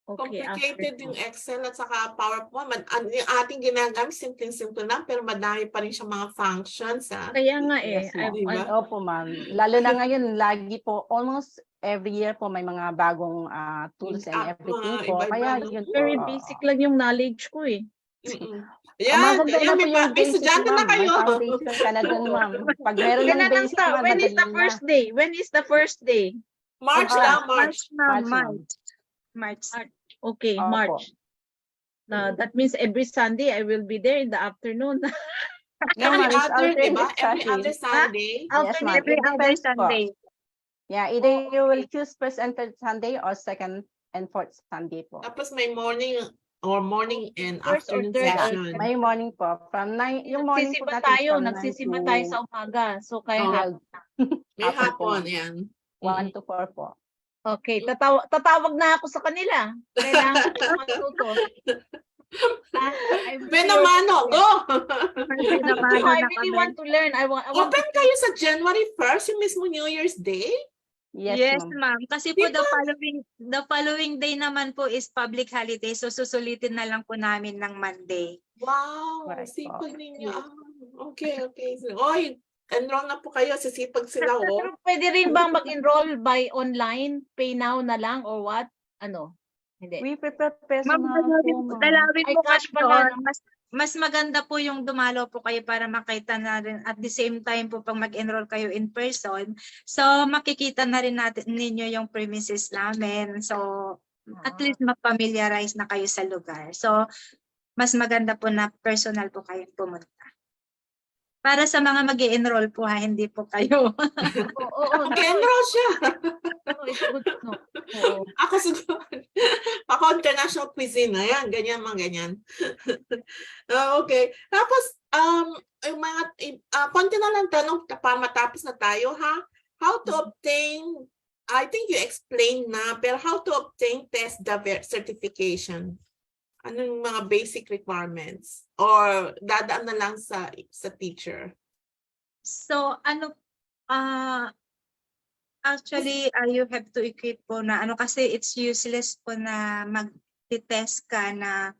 [SPEAKER 3] Okay,
[SPEAKER 2] Complicated yung Excel at saka PowerPoint. Yung ating ginagamit, simple-simple lang, pero madami pa rin siya mga functions.
[SPEAKER 3] Kaya nga eh.
[SPEAKER 5] Yes, ma'am.
[SPEAKER 2] Diba?
[SPEAKER 5] Opo, ma'am. Lalo na ngayon, lagi po, almost every year po may mga bagong tools and everything po. Kaya yun po.
[SPEAKER 3] Very basic lang yung knowledge ko eh.
[SPEAKER 2] Yan,
[SPEAKER 5] maganda na po
[SPEAKER 2] may
[SPEAKER 5] yung basic,
[SPEAKER 2] estudyante na
[SPEAKER 5] ma'am.
[SPEAKER 2] kayo.
[SPEAKER 5] May foundation ka na dun, ma'am. Pag meron ng basic, ma'am,
[SPEAKER 3] When is the
[SPEAKER 5] madali
[SPEAKER 3] first
[SPEAKER 5] na.
[SPEAKER 3] day? When is the first day?
[SPEAKER 2] March lang, March.
[SPEAKER 4] March.
[SPEAKER 3] Okay,
[SPEAKER 5] Opo.
[SPEAKER 3] March. That means every Sunday I will be there in the afternoon.
[SPEAKER 5] No, ma'am, it's
[SPEAKER 2] Every
[SPEAKER 5] alternate
[SPEAKER 2] other
[SPEAKER 5] classes.
[SPEAKER 2] Sunday.
[SPEAKER 5] Yes, ma'am.
[SPEAKER 4] Every
[SPEAKER 5] It
[SPEAKER 4] other
[SPEAKER 5] depends po.
[SPEAKER 4] Sunday.
[SPEAKER 5] Yeah, either you will choose first and third Sunday or second and fourth Sunday po.
[SPEAKER 2] Tapos may morning and
[SPEAKER 3] First or
[SPEAKER 2] afternoon
[SPEAKER 3] third.
[SPEAKER 2] session.
[SPEAKER 5] May morning po. From 9, yung morning po
[SPEAKER 3] Nagsisimba tayo sa umaga. So kaya
[SPEAKER 2] May
[SPEAKER 5] hapon
[SPEAKER 2] hapon, yan.
[SPEAKER 5] 1 to 4 po.
[SPEAKER 3] okay, tatawag na ako sa kanila. Kailangan ko matuto.
[SPEAKER 2] Benamano, go!
[SPEAKER 3] I really want to learn. I want
[SPEAKER 2] Open kayo sa January 1st, yung mismo New Year's Day?
[SPEAKER 5] Yes,
[SPEAKER 4] Yes,
[SPEAKER 5] ma'am.
[SPEAKER 4] ma'am. Kasi
[SPEAKER 2] Di
[SPEAKER 4] po
[SPEAKER 2] ba?
[SPEAKER 4] the following day naman po is public holiday. So susulitin na lang po namin ng Monday.
[SPEAKER 2] Wow,
[SPEAKER 5] Correct po.
[SPEAKER 2] sipag ninyo.
[SPEAKER 4] Yes.
[SPEAKER 2] Okay, okay. So, oy, enroll na po kayo. Sisipag sila, oh.
[SPEAKER 3] Pero pwede rin bang mag-enroll by online, pay now na lang or what? Ano? Hindi.
[SPEAKER 5] We prepare
[SPEAKER 4] Ma'am,
[SPEAKER 5] personal po, ma'am.
[SPEAKER 4] dalawin
[SPEAKER 3] Ay,
[SPEAKER 4] po
[SPEAKER 3] cash
[SPEAKER 4] kasi
[SPEAKER 3] pala,
[SPEAKER 4] doon.
[SPEAKER 3] no?
[SPEAKER 4] Mas maganda po yung dumalo po kayo para makita na rin at the same time po pag mag-enroll kayo in person. So makikita na rin natin ninyo yung premises namin. So at least ma-familiarize na kayo sa lugar. So mas maganda po na personal po kayong pumunta. Para sa mga mag-enroll po ha, hindi po kayo.
[SPEAKER 3] Oo,
[SPEAKER 2] Mag-enroll siya.
[SPEAKER 3] it's good to know. Oo.
[SPEAKER 2] Ako siguro. Ako international cuisine. Ayan, ganyan, mga ganyan. Okay. Tapos, yung mga, konti na lang tanong para matapos na tayo, ha? How to obtain, I think you explained na, pero how to obtain test certification? Anong mga basic requirements? Or dadaan na lang sa teacher?
[SPEAKER 4] So actually, you have to equip po na kasi it's useless po na mag-test ka na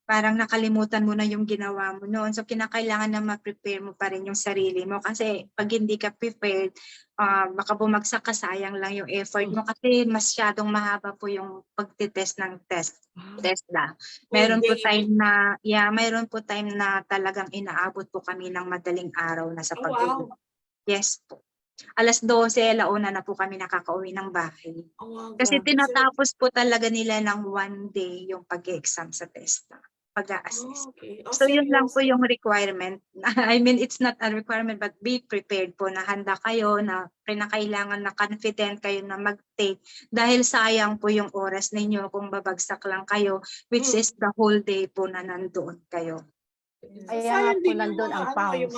[SPEAKER 4] parang nakalimutan mo na yung ginawa mo noon. So kinakailangan na ma-prepare mo pa rin yung sarili mo kasi pag hindi ka prepared, baka bumagsak ka, sayang lang yung effort mo kasi masyadong mahaba po yung pagtitest ng test na. Mayroon po time na talagang inaabot po kami ng madaling araw na sa
[SPEAKER 2] Oh,
[SPEAKER 4] pag-uwi.
[SPEAKER 2] wow.
[SPEAKER 4] Yes po. 12:00, 1:00 na po kami nakakauwi ng bahay.
[SPEAKER 2] Oh, wow,
[SPEAKER 4] Kasi
[SPEAKER 2] grabe.
[SPEAKER 4] tinatapos po talaga nila ng 1 day yung pag-exam sa test na pag-a-assist.
[SPEAKER 2] Oh, okay. Oh,
[SPEAKER 4] So yun lang po
[SPEAKER 2] seryoso.
[SPEAKER 4] yung requirement. I mean, it's not a requirement but be prepared po na handa kayo na kinakailangan na confident kayo na mag-take dahil sayang po yung oras ninyo kung babagsak lang kayo which is the whole day po na nandoon kayo.
[SPEAKER 5] Kaya
[SPEAKER 2] Sayang
[SPEAKER 5] nga po
[SPEAKER 2] din yung
[SPEAKER 5] nandun ang
[SPEAKER 2] yung mga,
[SPEAKER 5] FOWS.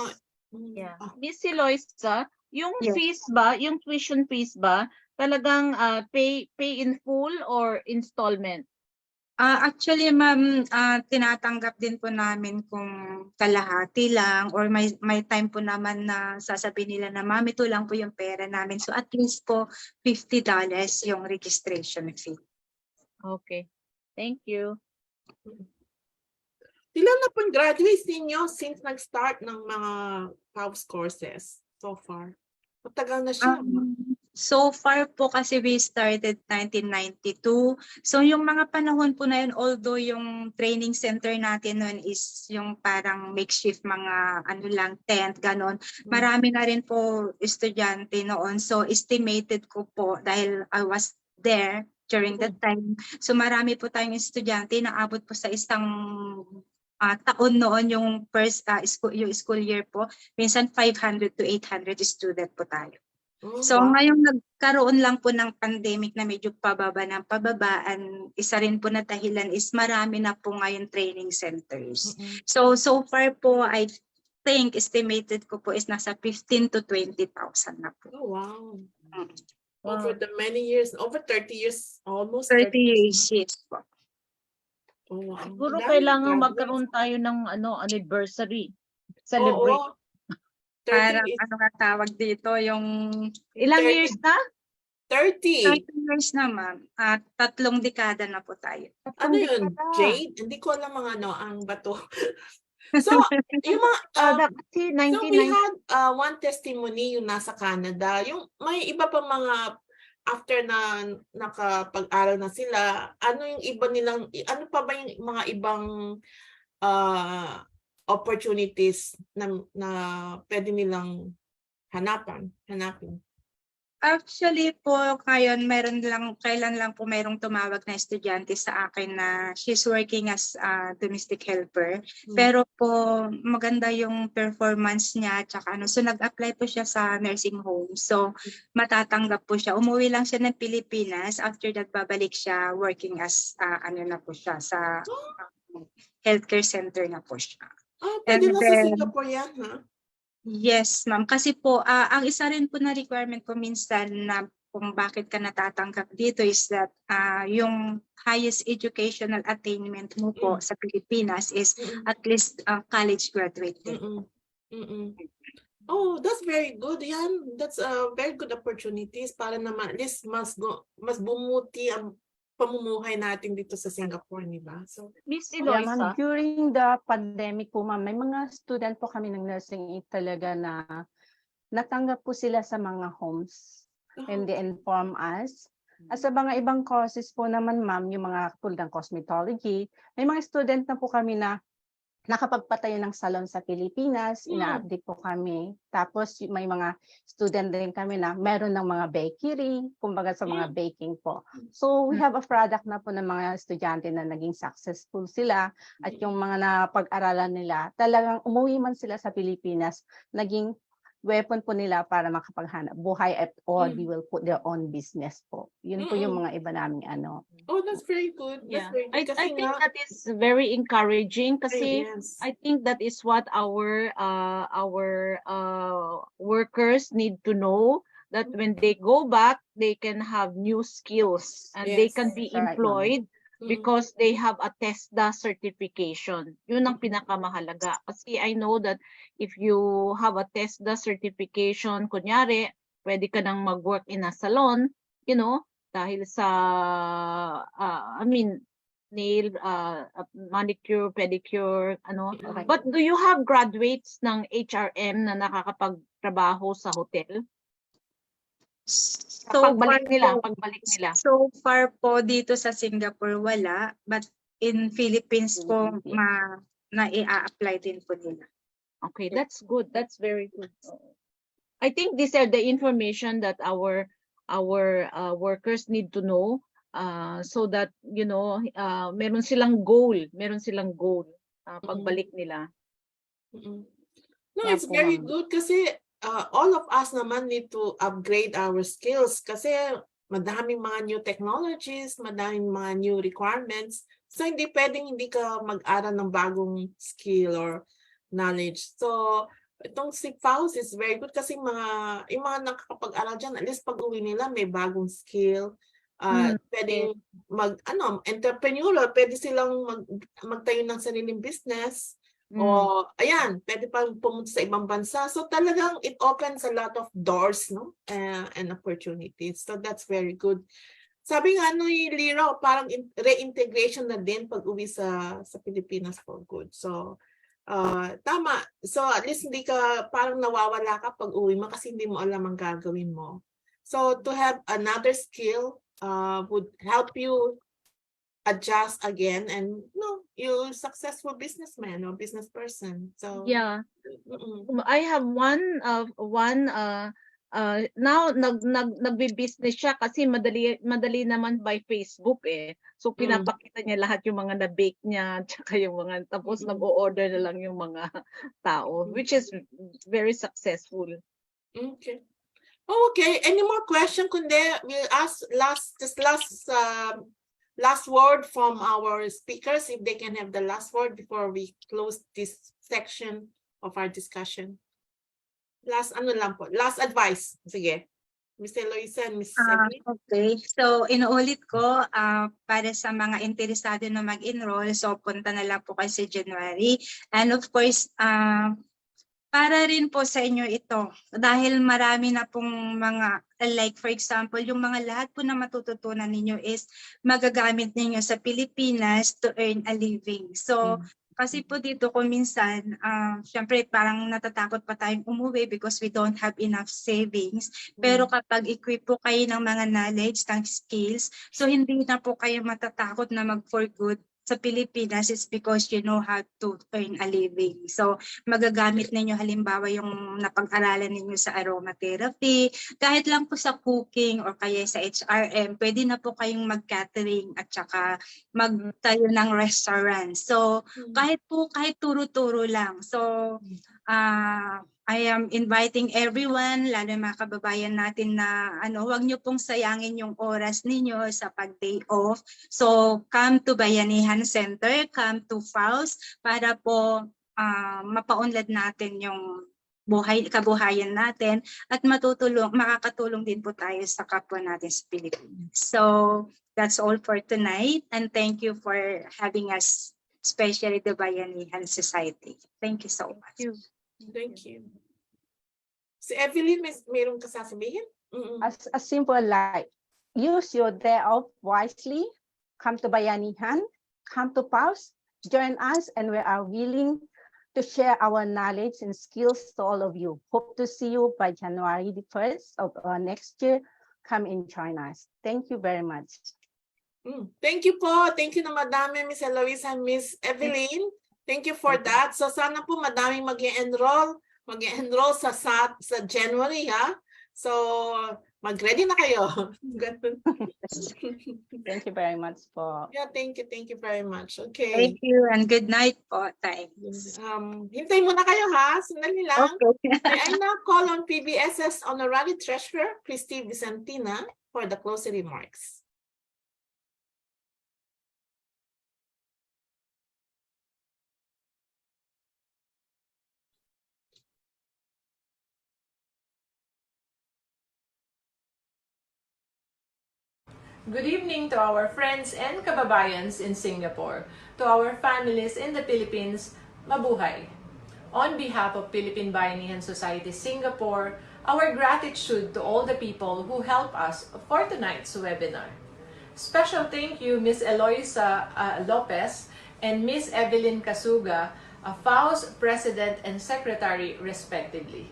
[SPEAKER 3] Yeah. Miss Eloisa, yung
[SPEAKER 4] Yes.
[SPEAKER 3] fees ba, yung tuition fees ba, talagang pay in full or installment?
[SPEAKER 4] Actually, ma'am, tinatanggap din po namin kung kalahati lang or may time po naman na sasabihin nila na ma'am, ito lang po yung pera namin. So at least po $50 yung registration fee.
[SPEAKER 3] Okay. Thank you.
[SPEAKER 2] Ilan na po yung graduates ninyo since nag-start ng mga FOWS courses so far? Matagal na siya.
[SPEAKER 4] So far po kasi we started 1992. So yung mga panahon po na yun, although yung training center natin noon is yung parang makeshift mga tent, ganon. Marami na rin po estudyante noon. So estimated ko po dahil I was there during that time. So marami po tayong estudyante na abot po sa isang taon noon yung first yung school year po. Minsan 500 to 800 student po tayo. So ngayong nagkaroon lang po ng pandemic na medyo pababa ng pababaan, isa rin po na dahilan is marami na po ngayon training centers. So far po I think estimated ko po is nasa 15 to 20,000 na po.
[SPEAKER 2] Oh, wow.
[SPEAKER 3] Wow.
[SPEAKER 2] Over the many years, over 30 years, almost
[SPEAKER 4] 30 years,
[SPEAKER 2] 30
[SPEAKER 4] yes po.
[SPEAKER 2] Oh, wow.
[SPEAKER 3] Siguro
[SPEAKER 2] Ang dami
[SPEAKER 3] kailangan
[SPEAKER 2] graduates.
[SPEAKER 3] magkaroon tayo ng anniversary. Celebrate.
[SPEAKER 2] Oo. 30
[SPEAKER 4] Parang
[SPEAKER 2] is
[SPEAKER 4] ano nga tawag dito, yung
[SPEAKER 3] Ilang
[SPEAKER 2] 30.
[SPEAKER 3] years na?
[SPEAKER 2] 30.
[SPEAKER 4] 30 years na ma'am. 3 dekada na po tayo.
[SPEAKER 2] Ano yun? Jade? Hindi ko alam mga ang bato. So, yung mga,
[SPEAKER 3] Dapat si
[SPEAKER 2] so we
[SPEAKER 3] 1990.
[SPEAKER 2] had one testimony yung nasa Canada. Yung may iba pa mga after na nakapag-aral na sila, ano yung iba nilang, ano pa ba yung mga ibang opportunities na pwede nilang hanapin?
[SPEAKER 4] Actually po, ngayon kailan lang po mayroong tumawag na estudyante sa akin na she's working as a domestic helper. Pero po maganda yung performance niya tsaka so nag-apply po siya sa nursing home. So matatanggap po siya. Umuwi lang siya ng Pilipinas. After that babalik siya working as na po siya sa healthcare center na po siya.
[SPEAKER 2] Pwede na sa Singapore yan, ha?
[SPEAKER 4] Yes, ma'am. Kasi po, ang isa rin po na requirement ko minsan na kung bakit ka natatanggap dito is that yung highest educational attainment mo po sa Pilipinas is at least college graduate.
[SPEAKER 2] Oh, Oh, that's very good. Yan, that's a very good opportunities para naman at least mas bumuti ang pamumuhay natin dito sa Singapore, di ba? So,
[SPEAKER 3] Miss
[SPEAKER 5] Yeah, ma'am,
[SPEAKER 3] Eloisa,
[SPEAKER 5] during the pandemic po, ma'am, may mga student po kami ng nursing aid talaga na natanggap po sila sa mga homes and they inform us. At sa mga ibang courses po naman, ma'am, yung mga tulad ng cosmetology, may mga student na po kami na nakapagpatayo ng salon sa Pilipinas, ina-update po kami. Tapos may mga student din kami na meron ng mga bakery, kumbaga sa mga baking po. So we have a product na po ng mga estudyante na naging successful sila at yung mga napag-aralan nila, talagang umuwi man sila sa Pilipinas, naging weapon po nila para makapaghanap buhay at or they will put their own business po. Yun po yung mga iba naming ano.
[SPEAKER 2] oh, that's very good. That's
[SPEAKER 3] yeah,
[SPEAKER 2] very good.
[SPEAKER 3] I think that is very encouraging kasi
[SPEAKER 2] yes.
[SPEAKER 3] I think that is what our workers need to know, that when they go back, they can have new skills and they
[SPEAKER 2] Yes.
[SPEAKER 3] can be
[SPEAKER 5] Right, ma'am.
[SPEAKER 3] employed because they have a TESDA certification. Yun ang pinakamahalaga. Kasi I know that if you have a TESDA certification, kunyari, pwede ka nang mag-work in a salon, you know, dahil sa, nail, manicure, pedicure, ano.
[SPEAKER 5] Okay.
[SPEAKER 3] But do you have graduates ng HRM na nakakapagtrabaho sa hotel? Pagbalik nila.
[SPEAKER 4] So far po dito sa Singapore wala, but in Philippines po na-i-apply din po nila.
[SPEAKER 3] Okay, that's good. That's very good. I think these are the information that our workers need to know, so that you know, meron silang goal pagbalik nila.
[SPEAKER 2] No,
[SPEAKER 5] Yeah
[SPEAKER 2] it's
[SPEAKER 5] po,
[SPEAKER 2] very
[SPEAKER 5] ma'am.
[SPEAKER 2] good kasi all of us naman need to upgrade our skills kasi madaming mga new technologies, madaming mga new requirements. So hindi pwedeng hindi ka mag-aral ng bagong skill or knowledge. So itong si FOWS is very good kasi yung mga nakakapag-aral dyan, at least pag-uwi nila may bagong skill. Pwedeng entrepreneurial, pwede silang magtayo ng sariling business. O ayan, pwede pang pumunta sa ibang bansa. So talagang it opens a lot of doors, no? And opportunities. So that's very good. Sabi nga ni Lira, parang reintegration na din pag uwi sa Pilipinas for good. So tama. So at least hindi ka parang nawawala ka pag uwi mo kasi hindi mo alam ang gagawin mo. So to have another skill would help you adjust again, and you're successful businessman or business person. So
[SPEAKER 3] yeah, I have one now nagbi-business siya kasi madali naman by Facebook eh. So pinapakita niya lahat yung mga na-bake niya, tsaka yung mga, tapos nag-o-order na lang yung mga tao, which is very successful.
[SPEAKER 2] Okay. Okay, any more question? Kundi we'll ask last word from our speakers, if they can have the last word before we close this section of our discussion. Last advice. Sige. Ms. Eloisa and Ms. Emily.
[SPEAKER 4] Okay, so inuulit ko para sa mga interesado na mag-enroll, so punta na lang po kayo sa January. And of course, para rin po sa inyo ito, dahil marami na pong mga, like for example, yung mga lahat po na matututunan ninyo is magagamit ninyo sa Pilipinas to earn a living. So, kasi po dito kung minsan, syempre parang natatakot pa tayong umuwi because we don't have enough savings. Pero kapag equip po kayo ng mga knowledge, ng skills, so hindi na po kayo matatakot na mag-for good sa Pilipinas, is because you know how to earn a living. So magagamit ninyo halimbawa yung napag-aralan ninyo sa aromatherapy, kahit lang po sa cooking or kaya sa HRM, pwede na po kayong mag-catering at saka magtayo ng restaurant. So kahit turo-turo lang. So I am inviting everyone, lalo mga kababayan natin na wag niyo pong sayangin yung oras ninyo sa pag-day off. So come to Bayanihan Center, come to FOWS para po mapaunlad natin yung kabuhayan natin at makakatulong din po tayo sa kapwa natin sa Pilipinas. So that's all for tonight, and thank you for having us, especially the Bayanihan Society. Thank you so much.
[SPEAKER 2] Thank you. Si Evelyn, mayroong kasasabihin?
[SPEAKER 5] As simple like, use your day off wisely, come to Bayanihan, come to FOWS, join us, and we are willing to share our knowledge and skills to all of you. Hope to see you by January the 1st of next year. Come and join us. Thank you very much.
[SPEAKER 2] Thank you po. Thank you na madami, Miss Eloise and Miss Evelyn. Thank you for that. So sana po madaming mag-enroll sa January, ha? So mag-ready na kayo.
[SPEAKER 5] Thank you very much po.
[SPEAKER 2] Yeah, thank you very much. Okay.
[SPEAKER 4] Thank you and good night po. Thanks.
[SPEAKER 2] Hintay muna kayo, ha? Sandali lang.
[SPEAKER 4] Okay.
[SPEAKER 2] May I now call on PBSS Honorary Treasurer, Christy Vicentina, for the closing remarks.
[SPEAKER 7] Good evening to our friends and kababayans in Singapore, to our families in the Philippines, mabuhay. On behalf of Philippine Bayanihan Society Singapore, our gratitude to all the people who help us for tonight's webinar. Special thank you Ms. Eloisa Lopez and Ms. Evelyn Casuga, FOWS President and Secretary respectively.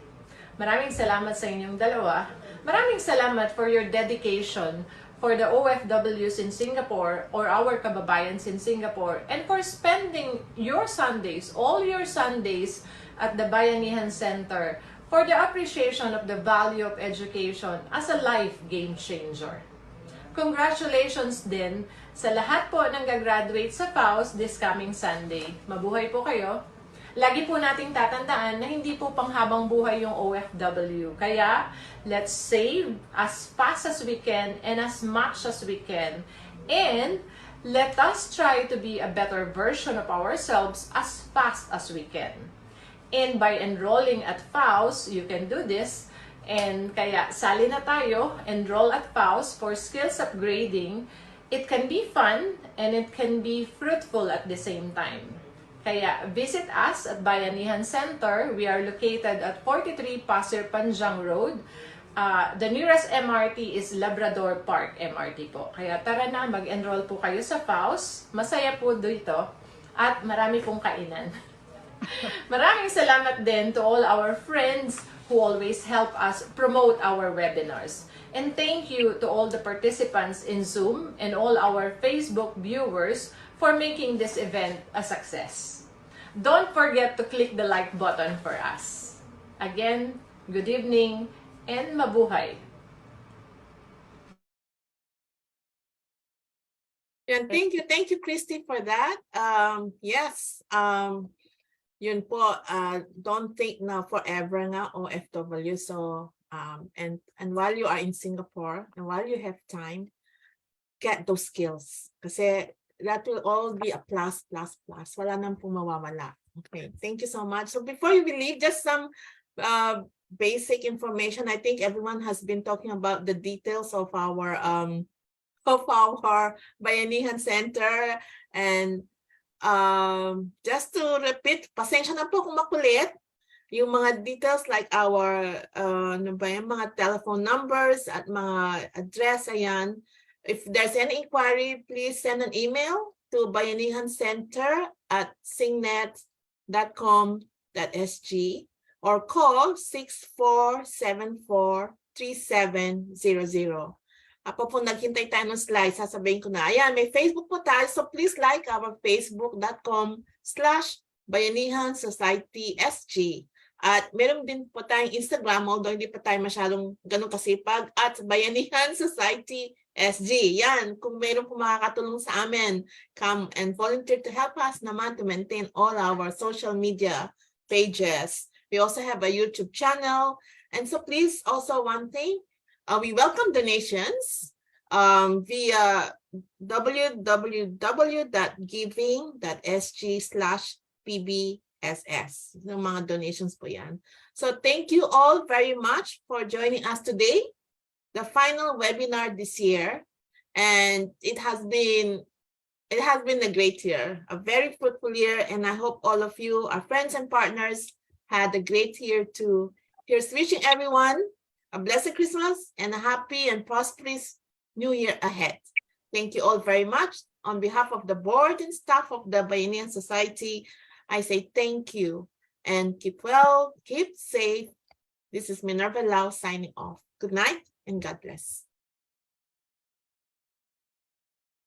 [SPEAKER 7] Maraming salamat sa inyong dalawa. Maraming salamat for your dedication for the OFWs in Singapore or our kababayans in Singapore, and for spending your Sundays, all your Sundays at the Bayanihan Center for the appreciation of the value of education as a life game changer. Congratulations din sa lahat po ng gagraduate sa FOWS this coming Sunday. Mabuhay po kayo. Lagi po nating tatandaan na hindi po panghabang buhay yung OFW. Kaya, let's save as fast as we can and as much as we can. And let us try to be a better version of ourselves as fast as we can. And by enrolling at FOWS, you can do this. And kaya, sali na tayo, enroll at FOWS for skills upgrading. It can be fun and it can be fruitful at the same time. Kaya visit us at Bayanihan Center. We are located at 43 Pasir Panjang Road. The nearest MRT is Labrador Park MRT po. Kaya tara na, mag-enroll po kayo sa FOWS. Masaya po dito at marami pong kainan. Maraming salamat din to all our friends who always help us promote our webinars. And thank you to all the participants in Zoom and all our Facebook viewers for making this event a success. Don't forget to click the like button for us. Again, good evening and mabuhay.
[SPEAKER 2] And thank you, Christy, for that. Yes, yun po, don't think na forever nga OFW. So, and while you are in Singapore and while you have time, get those skills. Kasi that will all be a plus. Wala nang pong mawawala. Okay, thank you so much. So before you leave, just some basic information. I think everyone has been talking about the details of our Bayanihan Center. And just to repeat, pasensya na po kung makulit. Yung mga details like our mga telephone numbers at mga address, ayan. If there's any inquiry, please send an email to bayanihancenter@singnet.com.sg or call 64743700. Apo po naghintay tayo ng slide, sasabihin ko na. Ayan, may Facebook po tayo. So please like our facebook.com/Bayanihan Society SG. At meron din po tayong Instagram, although hindi pa tayo masyadong ganun kasipag, at Bayanihan Society SG. Yan, kung meron po makakatulong sa amin, come and volunteer to help us naman to maintain all our social media pages. We also have a YouTube channel. And so please, also one thing, we welcome donations via www.giving.sg/PBSS. Yung mga donations po yan. So thank you all very much for joining us today. The final webinar this year, and it has been a great year, a very fruitful year, and I hope all of you, our friends and partners, had a great year too. Here's wishing everyone a blessed Christmas and a happy and prosperous New Year ahead. Thank you all very much. On behalf of the board and staff of the Bayanihan Society, I say thank you and keep well, keep safe. This is Minerva Lau signing off. Good night and God bless.